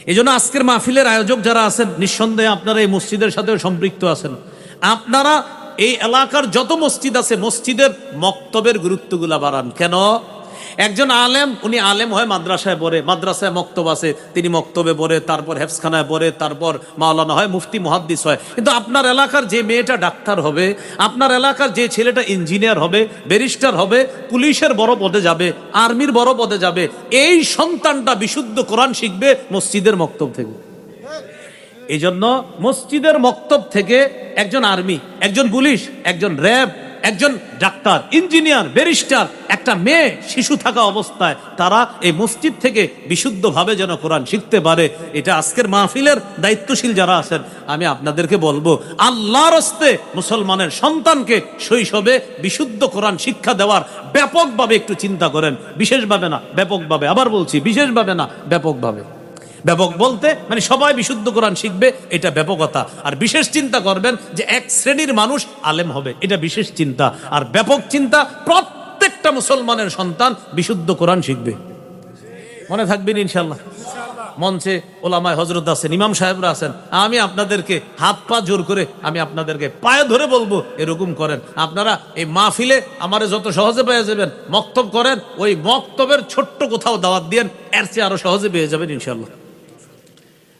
এই জন্য আজকের মাহফিলের আয়োজক যারা আছেন, নিঃসন্দেহে আপনারা এই মসজিদের সাথেও সম্পৃক্ত আছেন। আপনারা এই এলাকার যত মসজিদ আছে, মসজিদের মক্তবের গুরুত্বগুলা বাড়ান। কেন? একজন আলেম, উনি আলেম হয় মাদ্রাসায় পড়ে, মাদ্রাসায় মক্তব আছে, তিনি মক্তবে পড়ে, তারপর হেফজখানায় পড়ে, তারপর মাওলানা হয়, মুফতি মুহাদ্দিস হয়। কিন্তু আপনার এলাকার যে মেয়েটা ডাক্তার হবে, আপনার এলাকার যে ছেলেটা ইঞ্জিনিয়ার হবে, ব্যারিস্টার হবে, পুলিশের বড় পদে যাবে, আর্মির বড় পদে যাবে, এই সন্তানটা বিশুদ্ধ কোরআন শিখবে মসজিদের মক্তব থেকে। এই জন্য মসজিদের মক্তব থেকে একজন আর্মি, একজন পুলিশ, একজন র্যাব, একজন ডাক্তার, ইঞ্জিনিয়ার, ব্যারিস্টার, একটা মেয়ে শিশু থাকা অবস্থায় তারা এই মসজিদ থেকে বিশুদ্ধভাবে যেন কোরআন শিখতে পারে, এটা আজকের মাহফিলের দায়িত্বশীল যারা আছেন আমি আপনাদেরকে বলবো, আল্লাহর হস্তে মুসলমানের সন্তানকে শৈশবে বিশুদ্ধ কোরআন শিক্ষা দেওয়ার ব্যাপকভাবে একটু চিন্তা করেন। বিশেষভাবে না, ব্যাপকভাবে। আবার বলছি, বিশেষভাবে না, ব্যাপকভাবে। ব্যাপক বলতে মানে সবাই বিশুদ্ধ কোরআন শিখবে, এটা ব্যাপকতা। আর বিশেষ চিন্তা করবেন যে 1 শ্রেণীর মানুষ আলেম হবে, এটা বিশেষ চিন্তা। আর ব্যাপক চিন্তা, প্রত্যেকটা মুসলমানের সন্তান বিশুদ্ধ কোরআন শিখবে। মনে থাকবেন ইনশাআল্লাহ। মঞ্চে ওলামায়ে হযরত আছেন, ইমাম সাহেবরা আছেন, আমি আপনাদেরকে হাত পা জোর করে আমি আপনাদেরকে পায়ে ধরে বলবো, এরকম করেন। আপনারা এই মাহফিলে আমারে যত সহজে পেয়ে যাবেন, মক্তব করেন, ওই মক্তবের ছোট্ট কোথাও দাওয়াত দিয়েন, এর চেয়ে আরো সহজে পেয়ে যাবেন ইনশাআল্লাহ।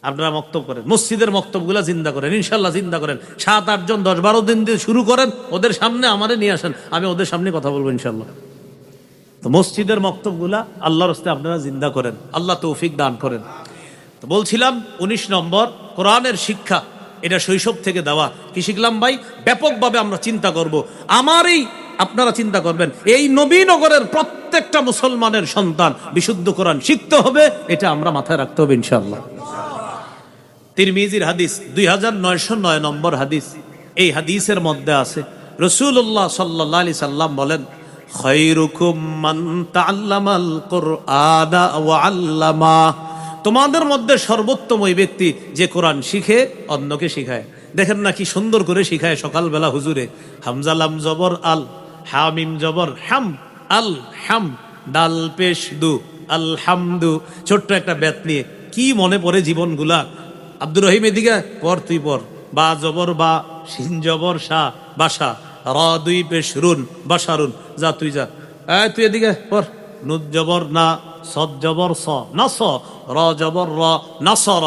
আপনারা মক্তব করেন, মসজিদের মক্তবগুলা জিন্দা করেন, ইনশাল্লাহ জিন্দা করেন। 7-8 জন 10-12 দিন দিয়ে শুরু করেন, ওদের সামনে আমারে নিয়ে আসেন, আমি ওদের সামনে কথা বলবো ইনশাল্লাহ। তো মসজিদের মক্তবগুলা আল্লাহর হস্তে আপনারা জিন্দা করেন, আল্লাহ তৌফিক দান করেন। তো বলছিলাম 19 নম্বর, কোরআনের শিক্ষা, এটা শৈশব থেকে দেওয়া। কি শিখলাম ভাই? ব্যাপকভাবে আমরা চিন্তা করব। আমারই আপনারা চিন্তা করবেন, এই নবীনগরের প্রত্যেকটা মুসলমানের সন্তান বিশুদ্ধ কোরআন শিখতে হবে, এটা আমরা মাথায় রাখতে হবে ইনশাআল্লাহ। তিরমিজির হাদিস 2909 নম্বর হাদিস। এই হাদিসের মধ্যে আছে রাসূলুল্লাহ সাল্লাল্লাহু আলাইহি সাল্লাম বলেন, খায়রুকুম মান তাআল্লামাল কুরআনা ওয়া আল্লামা। তোমাদের মধ্যে সর্বোত্তম ওই ব্যক্তি যে কোরআন শিখে অন্যকে শিখায়। দেখেন না কি সুন্দর করে শিখায় সকালবেলা হুজুরে। হামজা লাম জবর আল, হামিম জবর হাম, আল হাম, ডাল পেশ দু, আলহামদু, ছোট্ট একটা বেত নিয়ে কি মনে পড়ে জীবনগুলা। আব্দুর রহিম এদিকে পর, তুই পর, বা জবর বা, শিন জবর শাহ, বাসা, র দুই পেশ রুন, বাসারুন, যা তুই যা, তুই এদিকে পর, নুদ জবর না, সদ জবর স, না স, র জবর র, না স র।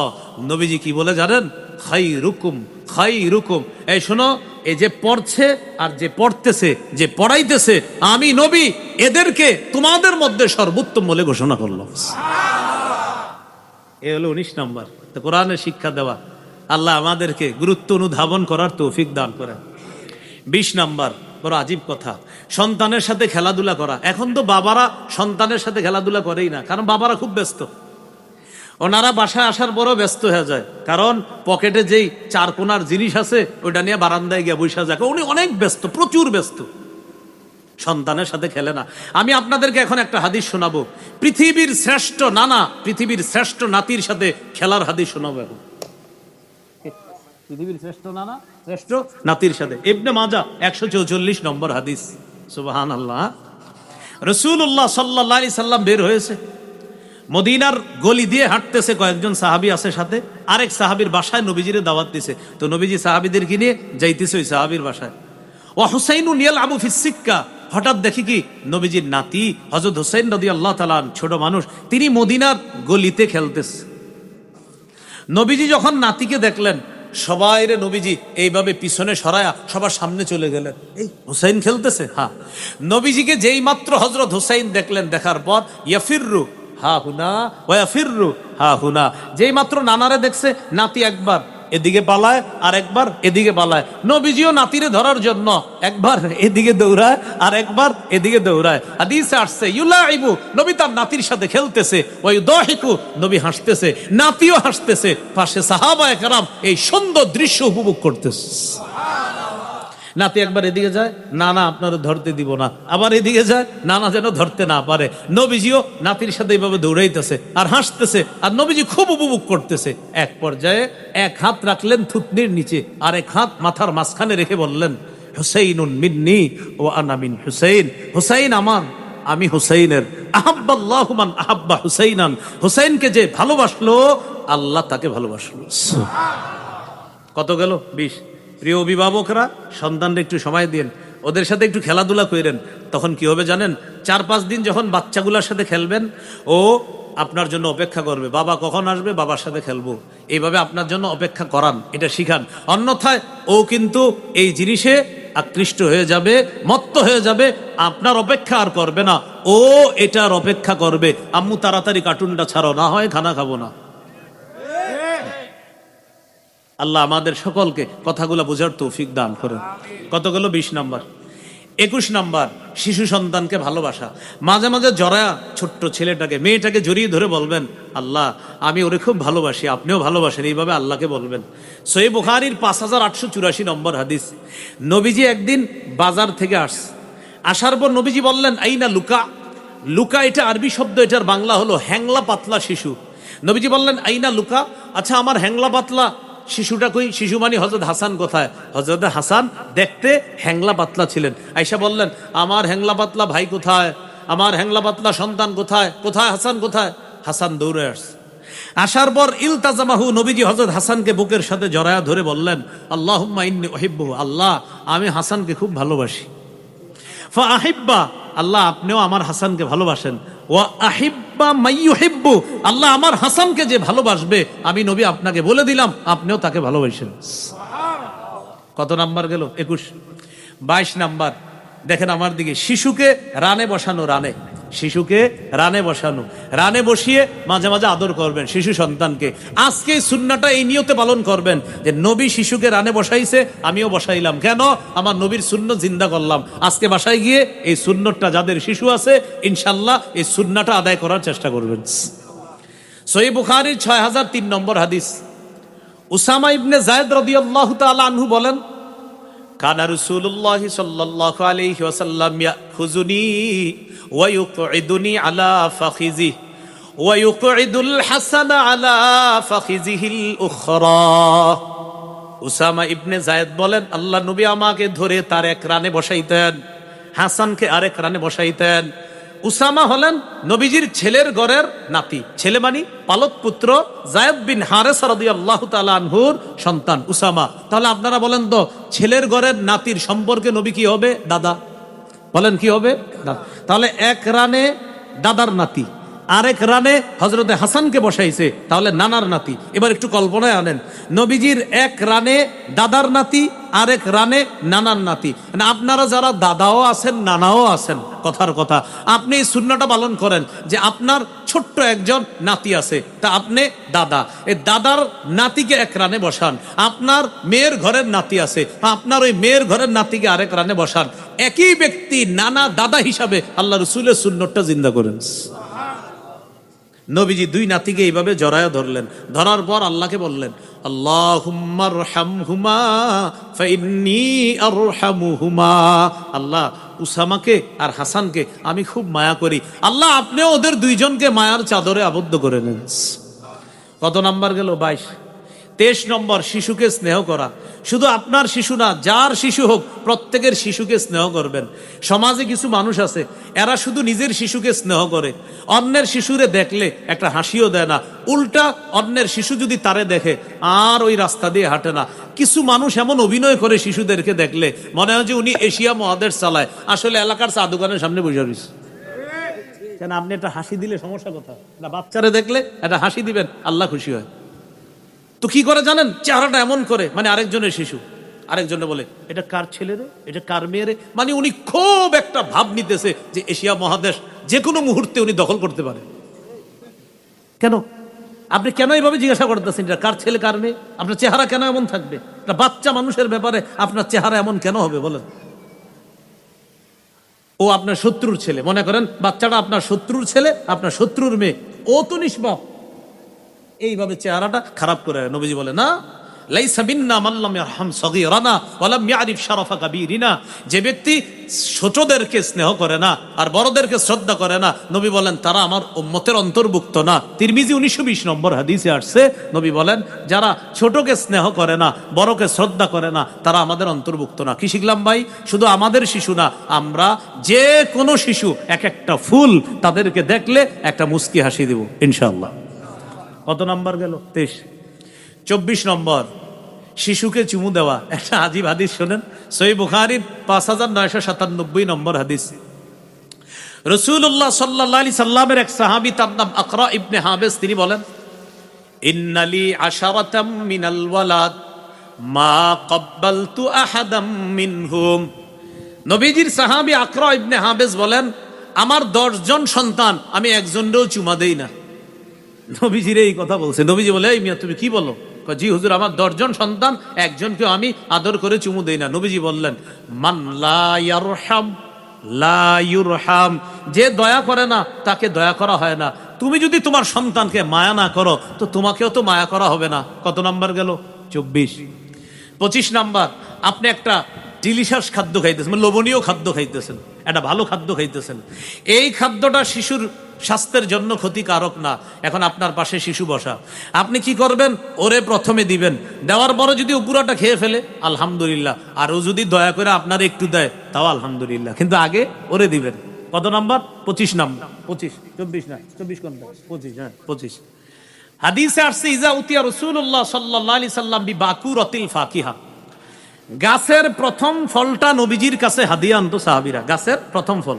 নবীজি কি বলে জানেন? খায়রুকুম, খায়রুকুম। এই শোনো, এই যে পড়ছে আর যে পড়তেছে, যে পড়াইতেছে, আমি নবী এদেরকে তোমাদের মধ্যে সর্বোত্তম বলে ঘোষণা করলাম। এ হলো 19 নম্বর। তো কোরআনের শিক্ষা দেওয়া, আল্লাহ আমাদেরকে গুরুত্ব অনুধাবন করার তৌফিক দান করেন। 20 নম্বর, বড় আজীব কথা, সন্তানের সাথে খেলাধুলা করা। এখন তো বাবারা সন্তানের সাথে খেলাধুলা করেই না, কারণ বাবারা খুব ব্যস্ত। ওনারা বাসায় আসার পরও ব্যস্ত হয়ে যায়, কারণ পকেটে যেই চার কোনার জিনিস আছে ওইটা নিয়ে বারান্দায় গিয়ে বসে যায়। উনি অনেক ব্যস্ত, প্রচুর ব্যস্ত, সন্তানের সাথে খেলে না। আমি আপনাদেরকে এখন একটা হাদিস শোনাবো, পৃথিবীর শ্রেষ্ঠ নানা, পৃথিবীর শ্রেষ্ঠ নাতির সাথে খেলার হাদিস শোনাবো এখন। পৃথিবীর শ্রেষ্ঠ নানা, শ্রেষ্ঠ নাতির সাথে। ইবনে মাজাহ 144 নম্বর হাদিস। সুবহানাল্লাহ। রাসূলুল্লাহ সাল্লাল্লাহু আলাইহি সাল্লাম বের হয়েছে, মদিনার গলি দিয়ে হাঁটতেছে, কয়েকজন সাহাবী আছে সাথে, আরেক সাহাবীর বাসায় নবীজিরে দাওয়াত দিছে। তো নবীজি সাহাবীদেরকে নিয়ে যাইতেছে ওই সাহাবীর বাসায়। ওয়া হুসাইনুন ইয়ালআবু ফিস সিক্কা। হঠাৎ দেখি কি নবীজির নাতি হযরত হুসাইন রাদিয়াল্লাহু তাআলা, ছোট মানুষ, তিনি মদিনার গলিতে খেলতেছে। নবীজি যখন নাতিকে দেখলেন, সবাই রে নবীজি এইভাবে পিছনে সরায়া সবার সামনে চলে গেলেন। এই হুসাইন খেলতেছে। হ্যাঁ, নবীজিকে যেই মাত্র হযরত হুসাইন দেখলেন, দেখার পর ইয়াফিররু হা হুনা ওয়া ফিররু হা হুনা, যেই মাত্র নানারে দেখছে, নাতি একবার এদিকে পালায় আর একবার এদিকে পালায়। নবীজিও নাতিরে ধরার জন্য একবার এদিকে দৌড়ায় আর একবার এদিকে দৌড়ায়। হাদিসে আসছে ইউলাইবু, নবী তার নাতির সাথে খেলতেছে, ওয়া ইউদাহিকু, নবী হাসতেছে, নাতিও হাসতেছে, পাশে সাহাবায়ে কেরাম এই সুন্দর দৃশ্য উপভোগ করতেছে। নাতি একবার এদিকে যায়, নানা আপনারা ধরতে দিব না, আবার এদিকে যায়, নানা যেন ধরতে না পারে। নবীজিও নাতির সাথে এইভাবে দৌড়াইতেছে আর হাসতেছে, আর নবীজি খুব উপভোগ করতেছে। এক পর্যায়ে এক হাত রাখলেন থুতনির নিচে, আর এক হাত মাথার মাঝখানে রেখে বললেন, হুসাইনুন মিন্নি ওয়া আনা মিন হুসাইন। হুসাইন আমার, আমি হুসাইনের। আহাব্বাল্লাহু মান আহাব্বা হুসাইনান। হুসাইনকে যে ভালোবাসলো, আল্লাহ তাকে ভালোবাসলো। কত গেল? 20। প্রিয় অভিভাবকরা, সন্তানরা একটু সময় দিন, ওদের সাথে একটু খেলাধুলা করেন। তখন কি হবে জানেন? 4-5 দিন যখন বাচ্চাগুলোর সাথে খেলবেন, ও আপনার জন্য অপেক্ষা করবে, বাবা কখন আসবে, বাবার সাথে খেলবো। এইভাবে আপনার জন্য অপেক্ষা করান, এটা শিখান। অন্যথায় ও কিন্তু এই জিনিসে আকৃষ্ট হয়ে যাবে, মত্ত হয়ে যাবে, আপনার অপেক্ষা আর করবে না, ও এটার অপেক্ষা করবে। আম্মু তাড়াতাড়ি কার্টুনটা ছাড়ো, না হয় খানা খাবো না। আল্লাহ আমাদের সকলকে কথাগুলো বোঝার তৌফিক দান করেন। কতগুলো? 20 নম্বর। 21 নম্বর, শিশু সন্তানকে ভালোবাসা। মাঝে মাঝে জড়ায়া ছোট্ট ছেলেটাকে, মেয়েটাকে জড়িয়ে ধরে বলবেন, আল্লাহ আমি ওরে খুব ভালোবাসি, আপনিও ভালোবাসেন, এইভাবে আল্লাহকে বলবেন। সহিহ বুখারীর 5884 নম্বর হাদিস। নবীজি একদিন বাজার থেকে আসার পর নবীজি বললেন, আইনা লুকা। লুকা এটা আরবি শব্দ, এটার বাংলা হলো হ্যাংলা পাতলা শিশু। নবীজি বললেন, আইনা লুকা, আচ্ছা আমার হ্যাংলা পাতলা শিশুটা কই? শিশু মানে হযরত হাসান কোথায়? হযরত হাসান দেখতে হ্যাংলা পাতলা ছিলেন। আয়েশা বললেন, আমার হ্যাংলা পাতলা ভাই কোথায়? আমার হ্যাংলা পাতলা সন্তান কোথায়? কোথায় হাসান, কোথায়? হাসান দৌড়ে আসছে। আসার পর ইলতাজামাহু, নবীজি হযরত হাসানকে বুকের সাথে জড়ায়া ধরে বললেন, আল্লাহুম্মা ইন্নী উহিব্বুহু, আল্লাহ আমি হাসানকে খুব ভালোবাসি। ফা আহিব্বা, আল্লাহ আপনিও আমার হাসানকে ভালোবাসেন। ওয়া আহিব্বা মাইয়ুহিব্বু, আল্লাহ আমার হাসানকে যে ভালোবাসবে, আমি নবী আপনাকে বলে দিলাম, আপনিও তাকে ভালোবাসেন। কত নাম্বার গেল? 21। 22 নাম্বার, দেখেন আমার দিকে, শিশুকে রানে বসানো। রানে, শিশুকে রানে বসানো, রানে বসিয়ে মাঝে মাঝে আদর করবেন শিশু সন্তানকে। আজকে এই সুন্নাহটা এই নিয়তে পালন করবেন যে নবী শিশুকে রানে বসাইছে, আমিও বসাইলাম। কেন? আমার নবীর সুন্নাহ জিন্দা করলাম। আজকে বাসায় গিয়ে এই সুন্নাহটা, যাদের শিশু আছে ইনশাআল্লাহ এই সুন্নাহটা আদায় করার চেষ্টা করবেন। সহিহ বুখারীর 6003 নম্বর হাদিস। উসামা ইবনে যায়েদ রাদিয়াল্লাহু তাআলা আনহু বলেন, কানা রাসূলুল্লাহ সাল্লাল্লাহু আলাইহি ওয়াসাল্লাম ইয়াখুযুনি ওয়া ইউকঈদুনি আলা ফাখিজি ওয়া ইউকঈদুল হাসান আলা ফাখিজিহিল উখরা। উসামা ইবনে যায়েদ বলেন, আল্লাহ নবী আমাকে ধরে তার এক রানে বসাইতেন, হাসানকে আরেক রানে বসাইতেন। উসামা হলেন নবীজির ছেলের ঘরের নাতি, ছেলে মানি পালক পুত্র যায়েদ বিন হারেসা রাদিয়াল্লাহু তাআলা আনহুর সন্তান উসামা। তাহলে আপনারা বলেন তো, ছেলের ঘরের নাতির সম্পর্কে নবী কি হবে? দাদা। বলেন কি হবে? তাহলে এক রানে দাদার নাতি, আরেক রানে হযরতে হাসানকে বসাইছে, তাহলে নানার নাতি। এবার একটু কল্পনায় আনেন, নবীজির এক রানে দাদার নাতি, আরেক রানে নানার নাতি। মানে আপনারা যারা দাদাও আছেন নানাও আছেন, কথার কথা, আপনি এই সুন্নাহটা পালন করেন যে আপনার ছোট্ট একজন নাতি আছে, তা আপনি দাদা, এই দাদার নাতিকে এক রানে বসান। আপনার মেয়ের ঘরের নাতি আছে, আপনার ওই মেয়ের ঘরের নাতিকে আরেক রানে বসান। একই ব্যক্তি নানা দাদা হিসাবে আল্লাহ রাসূলের সুন্নাহটা জিন্দা করেন। নবীজি দুই নাতিকে এইভাবে জড়ায় ধরলেন, ধরার পর আল্লাহকে বললেন, আল্লাহুম্মা আরহামহুমা ফাইন্নী আরহামুহুমা। আল্লাহ, উসামাকে আর হাসানকে আমি খুব মায়া করি, আল্লাহ আপনিও ওদের দুইজনকে মায়ার চাদরে আবদ্ধ করে নেন। কত নাম্বার গেল? 22। 23 নম্বর, শিশুকে স্নেহ করা। শুধু আপনার শিশু না, যার শিশু হোক প্রত্যেকের শিশুকে স্নেহ করবেন। সমাজে কিছু মানুষ আছে, এরা শুধু নিজের শিশুকে স্নেহ করে, অন্যের শিশুরে দেখলে একটা হাসিও দেয় না, উল্টা অন্যের শিশু যদি তারে দেখে আর ওই রাস্তা দিয়ে হাঁটে না। কিছু মানুষ এমন অভিনয় করে শিশুদেরকে দেখলে মনে হয় যে উনি এশিয়া মহাদেশ চালায়, আসলে এলাকার চা দোকানের সামনে বসে রয়েছে। কেন? আপনি একটা হাসি দিলে সমস্যা কথা না, বাচ্চারে দেখলে একটা হাসি দিবেন, আল্লাহ খুশি হয়। তো কি করে জানেন? চেহারাটা এমন করে, মানে আরেকজনের শিশু, আরেকজনে বলে এটা কার ছেলে রে, এটা কার মেয়ে রে, মানে উনি খুব একটা ভাব নিতেছে যে এশিয়া মহাদেশ যে কোনো মুহূর্তে উনি দখল করতে পারে। কেন? আপনি কেন এইভাবে জিজ্ঞাসা করতেছেন এটা কার ছেলে কার মেয়ে? আপনার চেহারা কেন এমন থাকবে? একটা বাচ্চা মানুষের ব্যাপারে আপনার চেহারা এমন কেন হবে বলেন? ও আপনার শত্রুর ছেলে, মনে করেন বাচ্চাটা আপনার শত্রুর ছেলে, আপনার শত্রুর মেয়ে, ও তো নিষ্পাপ। এইভাবে চেহারাটা খারাপ করে নবীজি বলে না, লাইসা মিন্না মান লাম ইয়ারহাম সগীরানা ওয়া লাম ইয়ারিফ শারাফা কাবীরিনা। যে ব্যক্তি ছোটদেরকে স্নেহ করে না আর বড়দেরকে শ্রদ্ধা করে না, নবী বলেন তারা আমার উম্মতের অন্তর্ভুক্ত না। তিরমিজি 1920 নম্বর হাদিসে আসছে, নবী বলেন যারা ছোটকে স্নেহ করে না, বড়কে শ্রদ্ধা করে না, তারা আমাদের অন্তর্ভুক্ত না। কি শিখলাম ভাই? শুধু আমাদের শিশু না, আমরা যে কোনো শিশু এক একটা ফুল, তাদেরকে দেখলে একটা মুস্কি হাসি দেব ইনশাআল্লাহ। কত নাম্বার গেল? 23। 24 নম্বর, শিশুকে চুমু দেওয়া। একটা আজীব হাদিস শোনেন, সহিহ বুখারীর 5997 নম্বর হাদিস। রাসূলুল্লাহ সাল্লাল্লাহু আলাইহি সাল্লামের এক সাহাবী, তার নাম আকরা ইবনে হাবেস, তিনি বলেন, ইন্নালি আশারাতাম মিনাল ওয়ালাদ মা ক্বাব্বালতু আহাদাম মিনহুম। নবীজির সাহাবী আকরা ইবনে হাবেস বলেন, আমার 10 জন সন্তান, আমি একজনেরও চুমা দেই না। নবীজির এই কথা বলছে। নবীজি বলে, এই মিয়া তুমি কি বলো? জি হুজুর, আমার 10 জন সন্তান, একজনকে আমি আদর করে চুমু দেই না। নবীজি বললেন, মান লা ইয়ারহাম লা ইউরহাম। যে দয়া করে না তাকে দয়া করা হয় না। তুমি যদি তোমার সন্তানকে মায়া না করো তো তোমাকেও তো মায়া করা হবে না। কত নাম্বার গেল? 24। 25 নাম্বার, আপনি একটা ডিলিশাস খাদ্য খাইতেছেন, লোভনীয় খাদ্য খাইতেছেন, একটা ভালো খাদ্য খাইতেছেন, এই খাদ্যটা শিশুর স্বাস্থ্যের জন্য ক্ষতিকারক না। এখন আপনার পাশে শিশু বসা, আপনি কি করবেন? ওরে প্রথমে দিবেন, দেওয়ার পরে যদি পুরাটা খেয়ে ফেলে আলহামদুলিল্লাহ, আর ও যদি দয়া করে আপনার একটু দেয় তাও আলহামদুলিল্লাহ, কিন্তু আগে ওরে দিবেন। কত নাম্বার? 25 নাম্বার। 25, 24 না, 24 কোনটা? 25, হ্যাঁ 25। হাদিসে আসছে, ইজা উতিয়া রাসূলুল্লাহ সাল্লাল্লাহু আলাইহি সাল্লাম বিবাকুরাতিল ফাকিহা। গাছের প্রথম ফলটা নবীজির কাছে হাদিয়া আনতো সাহাবীরা। গাছের প্রথম ফল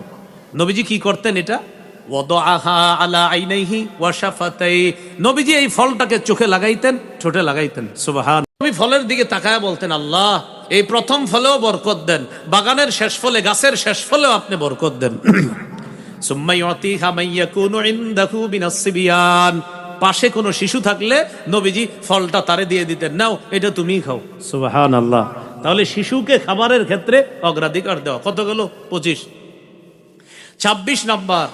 নবীজি কি করতেন? এটা ওয়াদাআহা আলা আইনাইহি ওয়া শাফাতাই। নবীজি এই ফলটাকে চোখে লাগাইতেন, ঠোঁটে লাগাইতেন। সুবহান। নবী ফলের দিকে তাকায় বলতেন, আল্লাহ এই প্রথম ফলেও বরকত দেন, বাগানের শেষ ফলে, গাছের শেষ ফলেও আপনি বরকত দেন। সুম্মা ইউতিহা মান ইয়াকুনু ইনদাহু মিনাস সিবিয়ান। পাশে কোনো শিশু থাকলে নবীজি ফলটা তারে দিয়ে দিতেন, নাও এটা তুমিই খাও। সুবহানাল্লাহ। তাহলে শিশুকে খাবারের ক্ষেত্রে অগ্রাধিকার দেওয়া। কত গেল? 25। 26 নাম্বার,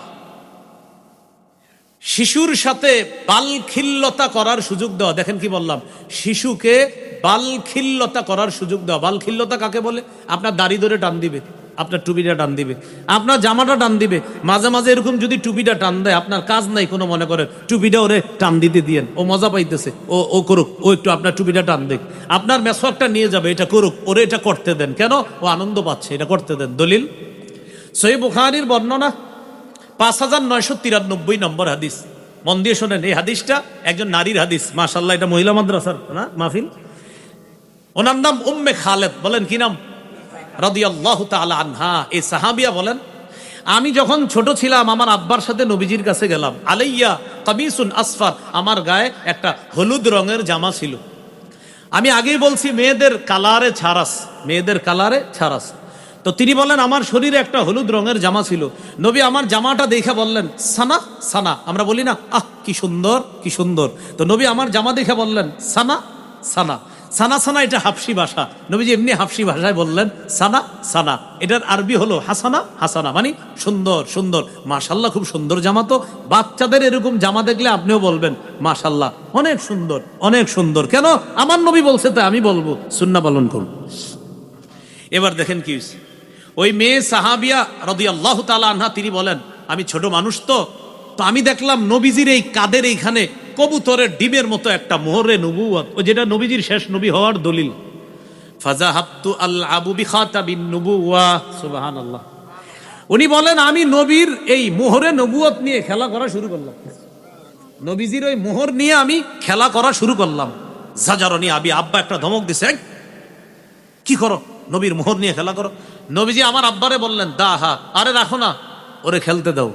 শিশুর সাথে বালখিল্যতা করার সুযোগ দেওয়া। দেখেন কি বললাম, শিশুকে বালখিল্যতা করার সুযোগ দেওয়া। বালখিল্যতা কাকে বলে? আপনার দাড়ি ধরে টান দিবে, আপনার টুপিটা টান দিবে, আপনার জামাটা টান দিবে। মাঝে মাঝে এরকম যদি টুপিটা টান দেয়, আপনার কাজ নাই কোনো, মনে করেন টুপিটা ওরে টান দিতে দিয়েন, ও মজা পাইতেছে, ও করুক, ও একটু আপনার টুপিটা টান দেখ। আপনার মেসওয়াকটা নিয়ে যাবে, এটা করুক, ওরে এটা করতে দেন। কেন? ও আনন্দ পাচ্ছে, এটা করতে দেন। দলিল সহিহ বুখারীর বর্ণনা 5993 নম্বর হাদিস। মন দিয়ে শোনেন, এই হাদিসটা একজন নারীর হাদিস। মাশাআল্লাহ, এটা মহিলা মাদ্রাসার না মাহফিল। ওনার নাম উম্মে খালেদ। বলেন কি নাম? রাদিয়াল্লাহু তাআলা আনহা। এই সাহাবিয়া বলেন, আমি যখন ছোট ছিলাম আমার আব্বার সাথে নবীজির কাছে গেলাম। আলাইয়া কামিসুন আসফার, আমার গায়ে একটা হলুদ রঙের জামা ছিল। আমি আগেই বলছি মেয়েদের কালারে ছাড়াস, মেয়েদের কালারে ছাড়াস। তো তিনি বলেন আমার শরীরে একটা হলুদ রঙের জামা ছিল। নবী আমার জামাটা দেখে বললেন সানা সানা। আমরা বলি না আহ কি সুন্দর কি সুন্দর। তো নবী আমার জামা দেখে বললেন সানা সানা। সানা সানা এটা হাফসি ভাষা। নবীজি এমনি হাফসি ভাষায় বললেন সানা সানা। এটার আরবি হলো হাসানা হাসানা, মানে সুন্দর সুন্দর। মাশাল্লাহ, খুব সুন্দর জামা। তো বাচ্চাদের এরকম জামা দেখলে আপনিও বলবেন মাশাল্লাহ, অনেক সুন্দর অনেক সুন্দর। কেন? আমার নবী বলছে, তাই আমি বলবো, সুন্নাহ পালন করুন। এবার দেখেন কি হয়েছে। ওই মেয়ে সাহাবিয়া রাদিয়াল্লাহু তাআলা আনহা, তিনি বলেন আমি ছোট মানুষ, তো আমি দেখলাম নবীজির এই কাদের এইখানে কবুতরের ডিমের মতো একটা মোহরে নবুয়ত, ও যেটা নবীজির শেষ নবী হওয়ার দলিল। ফাজাহাবতু আলআবু বিখাতাবিন নুবুওয়া। সুবহানাল্লাহ। উনি বলেন আমি নবীর এই মোহরে নবুয়ত নিয়ে খেলা করা শুরু করলাম। নবীজির ওই মোহর নিয়ে আমি খেলা করা শুরু করলাম। জাজারনি আবি, আব্বা একটা ধমক দিছে, কি করো? নবীর মোহর নিয়ে খেলা করো। নবীজি আমার আব্বারে বললেন দাহা, আরে রাখো না, ওরে খেলতে দাও।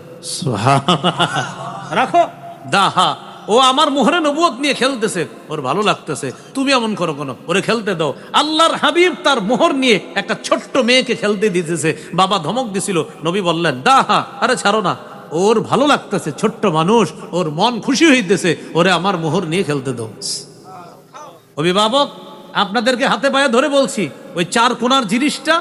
রাখো, দাহা, ও আমার মোহরে নবুয়ত নিয়ে খেলতেছে, ওর ভালো লাগতেছে, তুমি এমন করো কেন? ওরে খেলতে দাও। আল্লাহর হাবিব তার মোহর নিয়ে একটা ছোট্ট মেয়েকে খেলতে দিতেছে, বাবা ধমক দিছিল। নবী বললেন দাহা, আরে ছাড়ো না, ওর ভালো লাগতেছে, ছোট্ট মানুষ, ওর মন খুশি হইতেছে, ওরে আমার মোহর নিয়ে খেলতে দাও। অভিভাবক, আপনাদেরকে হাতে পায়ে ধরে বলছি, ওই চার কোণার জিনিসটা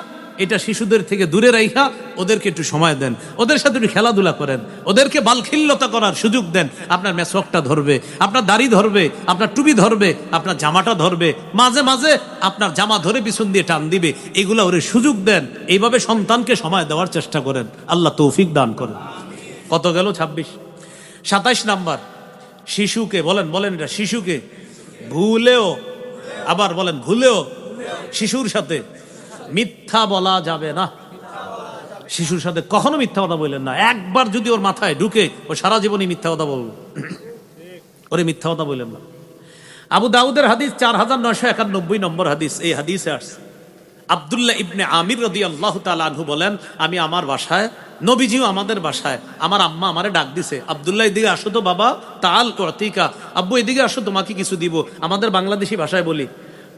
এটা শিশুদের থেকে দূরে রাইখা ওদেরকে একটু সময় দেন, ওদের সাথে একটু খেলাধুলা করেন, ওদেরকে বালখিল্যতা করার সুযোগ দেন। আপনার মেসওয়াকটা ধরবে, আপনার দাড়ি ধরবে, আপনার টুপি ধরবে, আপনার জামাটা ধরবে, মাঝে মাঝে আপনার জামা ধরে পিছন দিয়ে টান দিবে। এগুলা ওরে সুযোগ দেন। এইভাবে সন্তানকে সময় দেওয়ার চেষ্টা করেন। আল্লাহ তৌফিক দান করেন। কত গেল? 26। 27 নাম্বার, শিশুকে বলেন, বলেন এটা শিশুকে ভুলেও, আবার বলেন ভুলেও শিশুর সাথে মিথ্যা বলা যাবে না। শিশুর সাথে কখনো মিথ্যা কথা বললেন না। একবার যদি ওর মাথায় ঢুকে, ও সারা জীবনই মিথ্যা কথা বলবে। ওরে মিথ্যা কথা বললেন না। আবু দাউদের হাদিস 4991 নম্বর হাদিস। এই হাদিসে আসছে আব্দুল্লাহ ইবনে আমির রাদিয়াল্লাহু তাআলা আনহু বলেন, আমি আমার বাসায়, নবীজিও আমাদের বাসায়, আমার আম্মা আমারে ডাক দিছে, আব্দুল্লাহ এদিকে আসো তো বাবা, তাল কর্তিকা, আব্বু এদিকে আসো, তোমাকে কিছু দিব। আমাদের বাংলাদেশি ভাষায় বলি,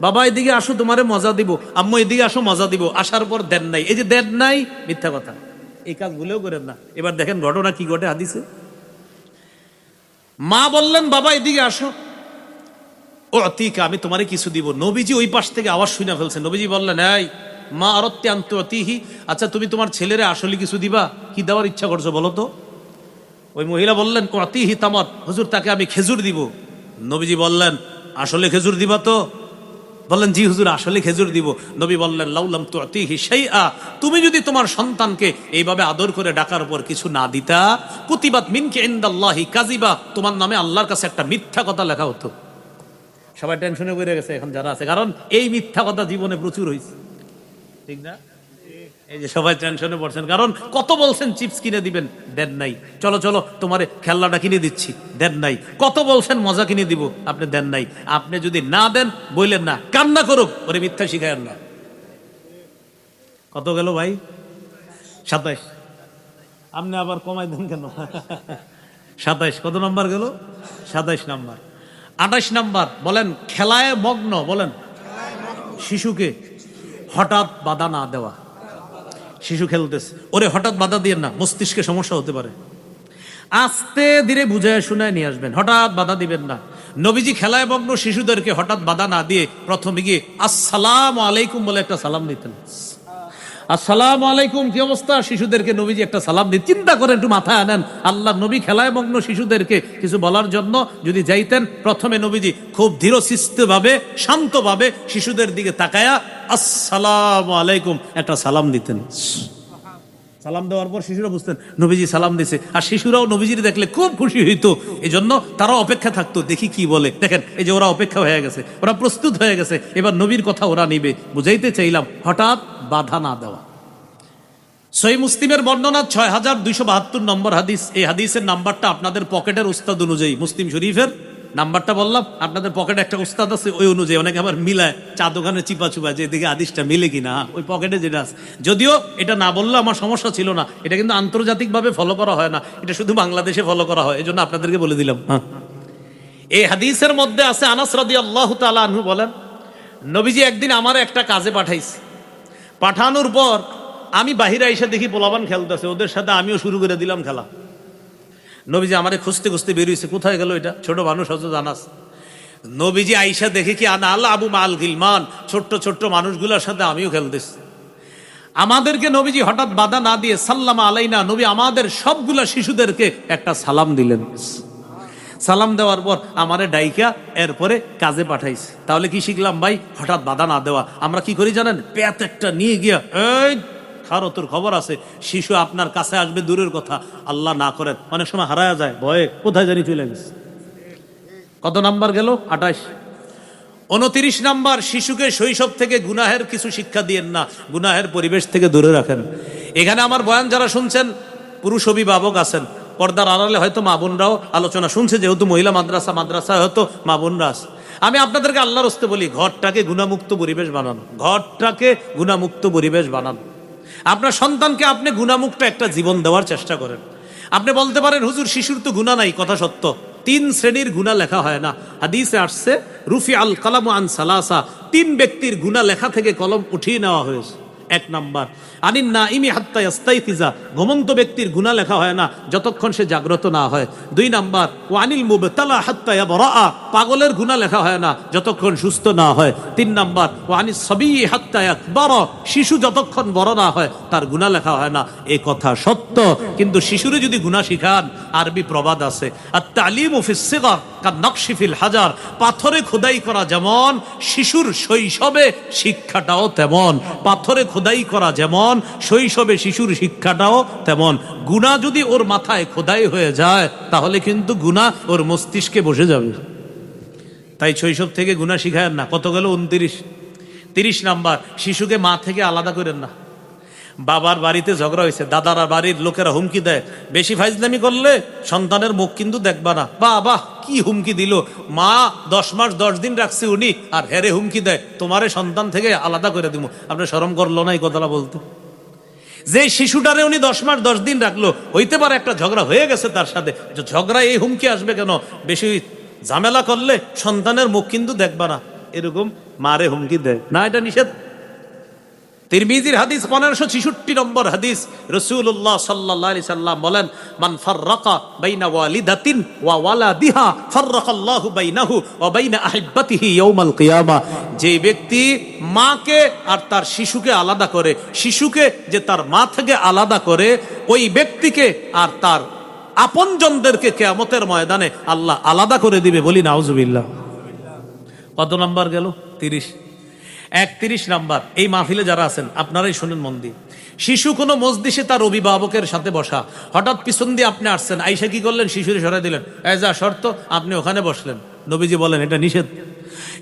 বাবা এদিকে আসো তোমারে মজা দিব, আম্মু এদিকে আসো মজা দিব। আসার পর দেন নাই, এই যে দেন নাই, মিথ্যা কথা। এই কাজ ভুলেও করেন না। এবার দেখেন ঘটনা কি ঘটে হাদিসে। মা বললেন বাবা এদিকে আসো, ও অতিকা, আমি তোমারে কিছু দিব। নবীজি ওই পাশ থেকে আওয়াজ শুনে ফেলছেন। নবীজি বললেন, এই মা আরত্তি আন্তু অতিহি, আচ্ছা তুমি তোমার ছেলেরে আসলে কিছু দিবা? কি দেওয়ার ইচ্ছা করছো বলো তো? ওই মহিলা বললেন অতিহি তামার, হুজুর তাকে আমি খেজুর দিব। নবীজি বললেন আসলে খেজুর দিবা তো? বললেন জি হুজুর, আসলে খেজুর দিব। নবী বললেন লাউলাম তুতিহি শাইআ, তুমি যদি তোমার সন্তানকে এইভাবে আদর করে ডাকার পর কিছু না দিতা, কুতিবাত মিনকি ইনদাল্লাহি কাযিবা, তোমার নামে আল্লাহর কাছে একটা মিথ্যা কথা লেখা হতো। সবাই টেনশনে পড়ে গেছে এখন যারা আছে, কারণ এই মিথ্যা কথা জীবনে প্রচুর হয়েছে, ঠিক না? এই যে সবাই টেনশনে পড়ছেন, কারণ কত বলছেন চিপস কিনে দিবেন, দেন নাই। চলো চলো তোমারে খেলনাটা কিনে দিচ্ছি, দেন নাই। কত বলছেন মজা কিনে দিব, আপনি দেন নাই। আপনি যদি না দেন, বললেন না, কান্না করুক, ওরে মিথ্যা শিখায়েন না। কত গেল ভাই? 27। আপনি আবার কমাই দেন কেন? 27 কত নাম্বার গেল? 27 নাম্বার। 28 নাম্বার, বলেন খেলায় মগ্ন, বলেন শিশুকে হঠাৎ বাধা না দেওয়া। শিশু খেলতেছে, ওরে হঠাৎ বাধা দিয়ে না, মস্তিষ্কে সমস্যা হতে পারে। আস্তে ধীরে বুঝায় শুনায় নিয়ে আসবেন, হঠাৎ বাধা দিবেন না। নবীজি খেলায় মগ্ন শিশুদেরকে হঠাৎ বাধা না দিয়ে প্রথমে গিয়ে আসসালামু আলাইকুম বলে একটা সালাম দিতেন। আসসালামু আলাইকুম, কি অবস্থা? শিশুদেরকে নবীজি একটা সালাম দিয়ে, চিন্তা করে একটু মাথায় আনেন, আল্লাহ নবী খেলায় মগ্ন শিশুদেরকে কিছু বলার জন্য যদি যাইতেন, প্রথমে নবীজি খুব ধীরস্থিরভাবে শান্তভাবে শিশুদের দিকে তাকায়া আসসালামু আলাইকুম একটা সালাম দিতেন। সালাম দেওয়ার পর শিশুরা বুঝতেন নবীজি সালাম দিছে, আর শিশুরাও নবীজির দেখলে খুব খুশি হইতো। এই জন্য তারাও অপেক্ষা থাকতো, দেখি কি বলে। দেখেন, এই যে ওরা অপেক্ষা হয়ে গেছে, ওরা প্রস্তুত হয়ে গেছে, এবার নবীর কথা ওরা নিবে। বুঝাইতে চাইলাম, হঠাৎ বাধা না দেওয়া। সহিহ মুসলিমের বর্ণনা 6272 নম্বর হাদিস। এই হাদিসের নাম্বারটা আপনাদের পকেটের উস্তাদ অনুযায়ী, মুসলিম শরীফের নাম্বারটা বললাম, আপনাদের পকেটে একটা উস্তাদ আছে, ওই অনুযায়ী অনেকে আবার মিলায় চা দোকানে চিপা চুপা যে এদিকে হাদিসটা মিলে কিনা, ওই পকেটে যেটা আছে। যদিও এটা না বললে আমার সমস্যা ছিল না, এটা কিন্তু আন্তর্জাতিকভাবে ফলো করা হয় না, এটা শুধু বাংলাদেশে ফলো করা হয়, এই জন্য আপনাদেরকে বলে দিলাম। হ্যাঁ, এই হাদিসের মধ্যে আছে, আনাস রাদিয়াল্লাহু তাআলা আনহু বলেন, নবীজি একদিন আমার একটা কাজে পাঠাইছে। পাঠানোর পর আমি বাহিরে এসে দেখি পোলাপান খেলতেছে, ওদের সাথে আমিও শুরু করে দিলাম খেলা। নবীজি আমারে খুঁজতে খুঁজতে বেরিয়েছে, কোথায় গেল এটা ছোট মানুষ হয়তো জানাস। নবীজি আইসা দেখে কি আনা আল্লাহ আবু মাল গিলমান, ছোট্ট ছোট্ট মানুষগুলোর সাথে আমিও খেলতেছি। আমাদেরকে নবীজি হঠাৎ বাধা না দিয়ে সাল্লামা আলাইনা, নবী আমাদের সবগুলা শিশুদেরকে একটা সালাম দিলেন। সালাম দেওয়ার পর আমারে ডাইকা এরপরে কাজে পাঠাইছে। তাহলে কি শিখলাম ভাই? হঠাৎ বাধা না দেওয়া। আমরা কি করি জানেন? পেট একটা নিয়ে গিয়া, এই খারো, তোর খবর আছে, শিশু আপনার কাছে আসবে দূরের কথা, আল্লাহ না করেন অনেক সময় হারায়া যায়, ভয়ে কোথায় জানি চলে গেছে। কত নাম্বার গেল? 28। 29 নাম্বার, শিশুকে শৈশব থেকে গুনাহের কিছু শিক্ষা দিয়েন না, গুনাহের পরিবেশ থেকে দূরে রাখেন। এখানে আমার বয়ান যারা শুনছেন, পুরুষ অভিভাবক আছেন, পর্দার আড়ালে হয়তো মা বোনরাও আলোচনা শুনছে, যেহেতু মহিলা মাদ্রাসায় হয়তো মা বোনরা আছে। আমি আপনাদেরকে আল্লাহর হস্তে বলি, ঘরটাকে গুনামুক্ত পরিবেশ বানানো, ঘরটাকে গুনামুক্ত পরিবেশ বানানো। আপনার সন্তানকে আপনি গুনামুক্ত একটা জীবন দেওয়ার চেষ্টা করেন। আপনি বলতে পারেন, হুজুর শিশুর তো গুনাহ নাই, কথা সত্য। 3 শ্রেণীর গুনাহ লেখা হয় না। হাদিসে আসছে, রুফি আল কালামু আন সালাসা, 3 ব্যক্তির গুনাহ লেখা থেকে কলম উঠিয়ে নেওয়া হয়েছে। 1 নাম্বার, আনিন নাইমি হাত্তা ইয়াস্তাইকিজা, ঘুমন্ত ব্যক্তির গুনাহ লেখা হয় না যতক্ষণ সে জাগ্রত না হয়। 2 নাম্বার, ওয়ানিল মুবতালা হাত্তা ইয়াবরা, পাগলের গুনাহ লেখা হয় না যতক্ষণ সুস্থ না হয়। 3 নাম্বার, ওয়ানিস সাবী হাত্তা ইয়াকবার, শিশু যতক্ষণ বড় না হয় তার গুনাহ লেখা হয় না। এই কথা সত্য, কিন্তু শিশুরে যদি গুনাহ শিখান, আরবি প্রবাদ আছে, আত-তালিমু ফিস সিগর কান-নকশি ফিল হাজার, পাথরে খোদাই করা যেমন, শিশুর শৈশবে শিক্ষাটাও তেমন। পাথরে খোদাই করা যেমন, শৈশবে শিশুর শিক্ষাটাও তেমন। গুনাহ যদি ওর মাথায় খোদাই হয়ে যায়, তাহলে কিন্তু গুনাহ ওর মস্তিষ্কে বসে যাবে। তাই শৈশব থেকে গুনাহ শিখায়েন না। কত গেল? 29। 30 নাম্বার, শিশুকে মা থেকে আলাদা করেন না। বাবার বাড়িতে ঝগড়া হয়েছে, দাদারা বাড়ির লোকেরা হুমকি দেয়, বেশি ফাইজলামি করলে সন্তানের মুখ কিন্তু দেখবা না। বাহ, কি হুমকি দিল! মা 10 মাস 10 দিন রাখছে উনি, আর হেরে হুমকি দেয়, তোমারে সন্তান থেকে আলাদা করে দিব। আপনার শরম করলো না এই কথাটা বলতে? যে শিশুটারে উনি 10 মাস 10 দিন রাখলো, হইতে পারে একটা ঝগড়া হয়ে গেছে তার সাথে, ঝগড়া এই হুমকি আসবে কেন? বেশি ঝামেলা করলে সন্তানের মুখ কিন্তু দেখবা না, এরকম মারে হুমকি দেয় না, এটা নিষেধ। তিরমিজির হাদিস 1566 নম্বর হাদিস, রাসূলুল্লাহ সাল্লাল্লাহু আলাইহি সাল্লাম বলেন, মান ফাররাকা বাইনা ওয়ালিদাতিন ওয়া ওয়ালাদিহা ফাররাকাল্লাহু বাইনাহু ওয়া বাইনা আহিব্বাতিহি ইয়াউমাল কিয়ামা। যে ব্যক্তি মাকে আর তার শিশুকে আলাদা করে, শিশুকে যে তার মা থেকে আলাদা করে, ওই ব্যক্তিকে আর তার আপনজনদেরকে কিয়ামতের ময়দানে আল্লাহ আলাদা করে দিবে। বলি নাউজুবিল্লাহ। কত নাম্বার গেল? 30। 31 নাম্বার, এই মাহফিলে যারা আছেন আপনারাই শুনেন মন দিয়ে। শিশু কোনো মজলিসে তার অভিভাবকের সাথে বসা, হঠাৎ পিছন দিয়ে আপনি আসছেন, আইসা কি করলেন? শিশুরে সরাই দিলেন, এই যা শর্ত, আপনি ওখানে বসলেন। নবীজি বলেন এটা নিষেধ।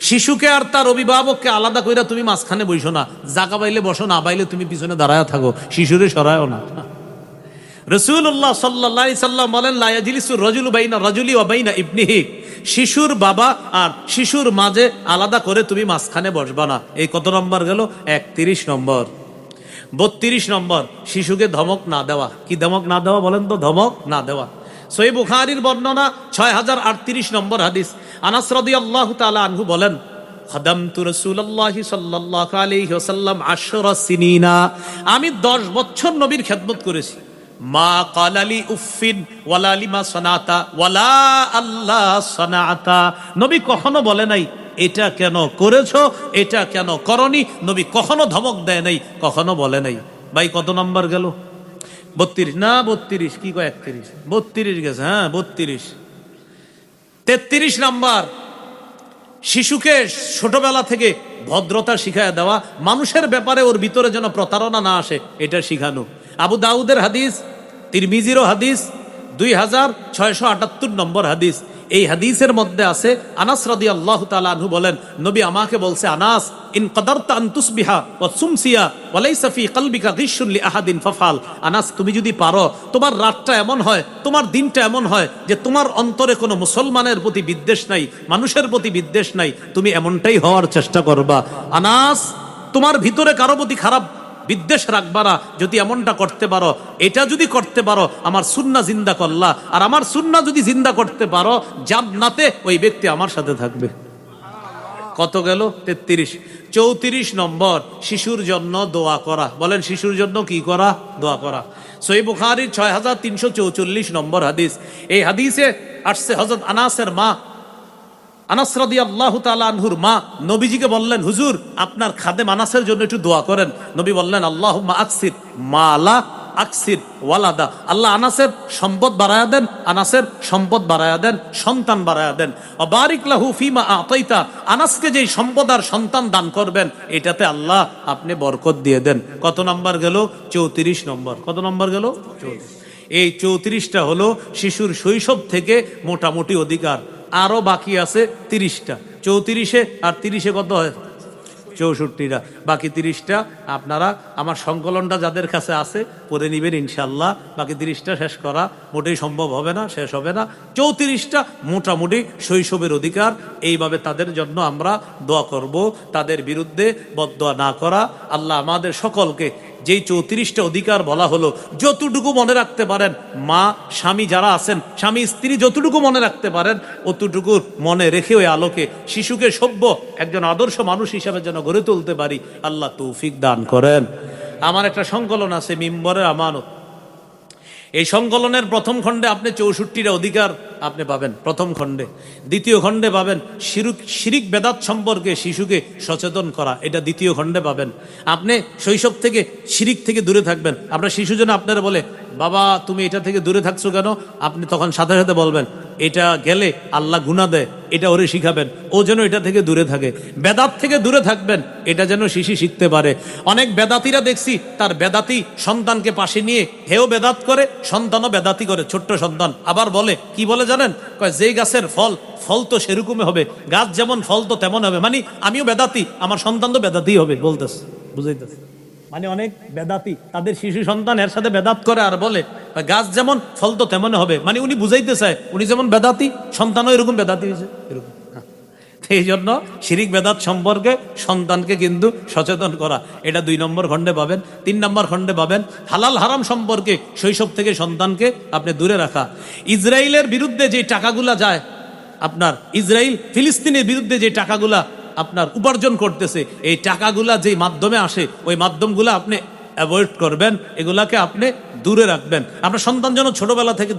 শিশুকে আর তার অভিভাবককে আলাদা কইরা তুমি মাঝখানে বইসো না, জায়গা পাইলে বসো, না পাইলে তুমি পিছনে দাঁড়ায় থাকো, শিশুরে সরায়ও না। রাসূলুল্লাহ সাল্লাল্লাহু আলাইহি সাল্লাম বলেন, লা ইয়াজলিসু রাজুলু বাইনা রাজুলি ওয়া বাইনা ইবনিহি, শিশুর বাবা আর শিশুর মাঝে আলাদা করে তুমি মাঝখানে বসবা না। এই কত নম্বর গেল? 31 নম্বর। 32 নম্বর, শিশুকে ধমক না দেওয়া। কি ধমক না দেওয়া বলেন তো? ধমক না দেওয়া। সহিহ বুখারীর বর্ণনা 6038 নম্বর হাদিস, আনাস রাদিয়াল্লাহু তাআলা আনহু বলেন, খাদামতু রাসূলুল্লাহি সাল্লাল্লাহু আলাইহি ওয়াসাল্লাম 10 সিনিনা, আমি 10 বছর নবীর খেদমত করেছি। মা কালালি উফিন ওয়ালা লিমা সানাতা ওয়ালা আল্লাহ সানাতা, নবী কখনো বলে নাই এটা কেন করেছো, এটা কেন করনি। নবী কখনো ধমক দেয় নাই, কখনো বলে নাই। ভাই কত নম্বর গেল? 32 না 32, কি কয় 31, 32 গেছে, হ্যাঁ 32। 33 নাম্বার, শিশুকে ছোটবেলা থেকে ভদ্রতা শিখায় দেওয়া, মানুষের ব্যাপারে ওর ভিতরে যেন প্রতারণা না আসে, এটা শিখানো। আবু দাউদের হাদিস, তিরমিজিরও হাদিস, 2678 নম্বর হাদিস। এই হাদিসের মধ্যে আছে, আনাস রাদিয়াল্লাহু তাআলা আনহু বলেন, নবী আমাকে বলছে, আনাস, ইন কদারতা আন তুসবিহা ওয়া সুমসিয়া ওয়া লাইসা ফি কলবিকা গিশুন লি আহাদিন ফাফাল। আনাস, তুমি যদি পারো, তোমার রাতটা এমন হয়, তোমার দিনটা এমন হয় যে তোমার অন্তরে কোনো মুসলমানের প্রতি বিদ্বেষ নাই, মানুষের প্রতি বিদ্বেষ নাই, তুমি এমনটাই হওয়ার চেষ্টা করবা। আনাস, তোমার ভিতরে কারো প্রতি খারাপ বিদ্বেষ রাখবা না। যদি এমনটা করতে পারো, এটা যদি করতে পারো, আমার সুন্নাহ জিন্দা করলা। আর আমার সুন্নাহ যদি জিন্দা করতে পারো, জান্নাতে ওই ব্যক্তি আমার সাথে থাকবে। কত গেল? 33। 34 নম্বর, শিশুর জন্য দোয়া করা। বলেন, শিশুর জন্য কি করা? দোয়া করা। সহিহ বুখারীর 6344 নম্বর হাদিস। এই হাদিসে আসছে, হযরত আনাসের মা, আনাস রাদিয়াল্লাহু তাআলা আনহুর মা নবীজিকে বললেন, হুজুর আপনার খাদেম আনাসের জন্য একটু দোয়া করেন। নবী বললেন, আল্লাহুম্মা আকসির মালা আকসির ওয়ালাদা। আল্লাহ আনাসের সম্পদ বাড়ায়া দেন, আনাসের সম্পদ বাড়ায়া দেন, সন্তান বাড়ায়া দেন। ওয়া বারিক লাহু ফিমা আতাইতা, আনাসকে যেই সম্পদ আর সন্তান দান করবেন, এটাতে আল্লাহ আপনি বরকত দিয়ে দেন। কত নম্বর গেল? 34 নম্বর। কত নম্বর গেল? 34। এই 34টা হলো শিশুর শৈশব থেকে মোটামুটি অধিকার। আরো বাকি আছে 30টা। 34-এ আর 30-এ কত হয়? 64টা। বাকি 30টা আপনারা আমার সংকলনটা যাদের কাছে আছে পড়ে নিবেন ইনশাল্লাহ। বাকি 30টা শেষ করা মোটেই সম্ভব হবে না, শেষ হবে না। 34টা মোটামুটি শৈশবের অধিকার। এইভাবে তাদের জন্য আমরা দোয়া করব, তাদের বিরুদ্ধে বদদোয়া না করা। আল্লাহ আমাদের সকলকে যেই 34টা অধিকার বলা হলো, যতটুকু মনে রাখতে পারেন, মা স্বামী যারা আছেন, স্বামী স্ত্রী যতটুকু মনে রাখতে পারেন, অতটুকু মনে রেখে ওই আলোকে শিশুকে সভ্য একজন আদর্শ মানুষ হিসাবে যেন গড়ে তুলতে পারি, আল্লাহ তৌফিক দান করেন। আমার একটা সংকলন আছে, মিম্বরের আমানত। এই সংকলনের প্রথম খণ্ডে আপনি 64টা অধিকার আপনি পাবেন প্রথম খণ্ডে। দ্বিতীয় খণ্ডে পাবেন শিরিক বেদাত সম্পর্কে শিশুকে সচেতন করা, এটা দ্বিতীয় খণ্ডে পাবেন। আপনি শৈশব থেকে শিরিক থেকে দূরে থাকবেন। আপনার শিশু যেন আপনারা বলে, বাবা তুমি এটা থেকে দূরে থাকছো কেন, আপনি তখন সাথে সাথে বলবেন, এটা গেলে আল্লাহ গুনাহ দেয়, এটা ওরে শিখাবেন, ও যেন এটা থেকে দূরে থাকে। বেদাত থেকে দূরে থাকবেন, এটা যেন শিশু শিখতে পারে। অনেক বেদাতিরা দেখছি তার বেদাতি সন্তানকে পাশে নিয়ে হেও বেদাত করে, সন্তানও বেদাতি করে, ছোট্ট সন্তান। আবার বলে, কি বলে জানেন? কয়, যে গাছের ফল ফল তো সেরকমই হবে, গাছ যেমন ফল তো তেমন হবে। মানে আমিও বেদাতি, আমার সন্তান তো বেদাতি হবে বলতেছে, বুঝাইতেছে। মানে অনেক বেদাতি তাদের শিশু সন্তান এর সাথে বেদাত করে আর বলে, গাছ যেমন ফল তো তেমন হবে। মানে উনি বুঝাইতে চায় উনি যেমন বেদাতি, সন্তানও এরকম বেদাতি হয়েছে, এরকম। এই জন্য শিরিক বেদাত সম্পর্কে সন্তানকে কিন্তু সচেতন করা, এটা 2 নম্বর খণ্ডে পাবেন। 3 নম্বর খণ্ডে পাবেন হালাল হারাম সম্পর্কে শৈশব থেকে সন্তানকে আপনি দূরে রাখা। ইসরায়েলের বিরুদ্ধে যে টাকাগুলা যায়, আপনার ইসরায়েল ফিলিস্তিনের বিরুদ্ধে যে টাকাগুলা আপনার উপার্জন করতেছে, এই টাকাগুলা যেই মাধ্যমে আসে, ওই মাধ্যমগুলো আপনি অ্যাভয়েড করবেন, এগুলাকে আপনি দূরে রাখবেন। আপনার সন্তান যেন ছোটবেলা থেকে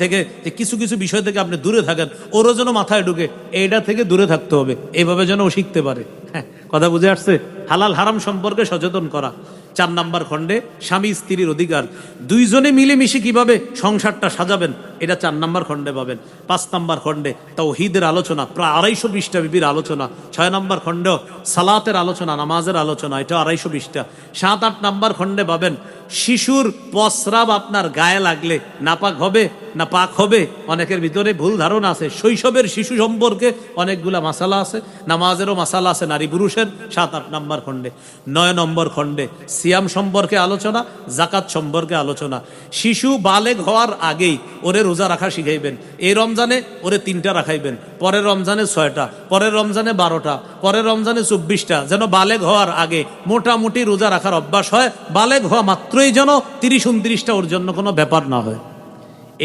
যে কিছু কিছু বিষয় থেকে আপনি দূরে থাকেন, ওরও যেন মাথায় ঢুকে এইটা থেকে দূরে থাকতে হবে, এইভাবে যেন ও শিখতে পারে। হ্যাঁ, কথা বুঝে আসছে? হালাল হারাম সম্পর্কে সচেতন করা। 4 নম্বর খণ্ডে স্বামী স্ত্রীর অধিকার, দুইজনে মিলেমিশে কিভাবে সংসারটা সাজাবেন, এটা 4 নম্বর খণ্ডে পাবেন। 5 নম্বর খণ্ডে তাওহীদের আলোচনা, প্রায় 250 পৃষ্ঠা বিবির আলোচনা। 6 নম্বর খণ্ডেও সালাতের আলোচনা, নামাজের আলোচনা, এটা 250 পৃষ্ঠা। 7, 8 নম্বর খণ্ডে পাবেন শিশুর প্রস্রাব আপনার গায়ে লাগলে নাপাক হবে না পাক হবে, অনেকের ভিতরে ভুল ধারণা আছে। শৈশবের শিশু সম্পর্কে অনেকগুলা মাসালা আছে, নামাজেরও মাসালা আছে নারী পুরুষের। 7, 8 নম্বর খণ্ডে। 9 নম্বর খণ্ডে সিয়াম সম্পর্কে আলোচনা, জাকাত সম্পর্কে আলোচনা। শিশু বালেগ হওয়ার আগেই ওরে রোজা রাখা শিখাইবেন। এই রমজানে ওরে 3টা রাখাইবেন, পরের রমজানে 6টা, পরের রমজানে 12টা, পরের রমজানে 24টা, যেন বালেগ হওয়ার আগে মোটামুটি রোজা রাখার অভ্যাস হয়। বালেগ হওয়া মাত্রই যেন 30-29টা ওর জন্য কোনো ব্যাপার না হয়।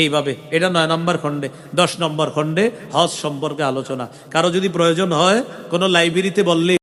এইভাবে এটা 9 নম্বর খণ্ডে। 10 নম্বর খণ্ডে হজ সম্পর্কে আলোচনা। কারো যদি প্রয়োজন হয় কোনো লাইব্রেরিতে বললে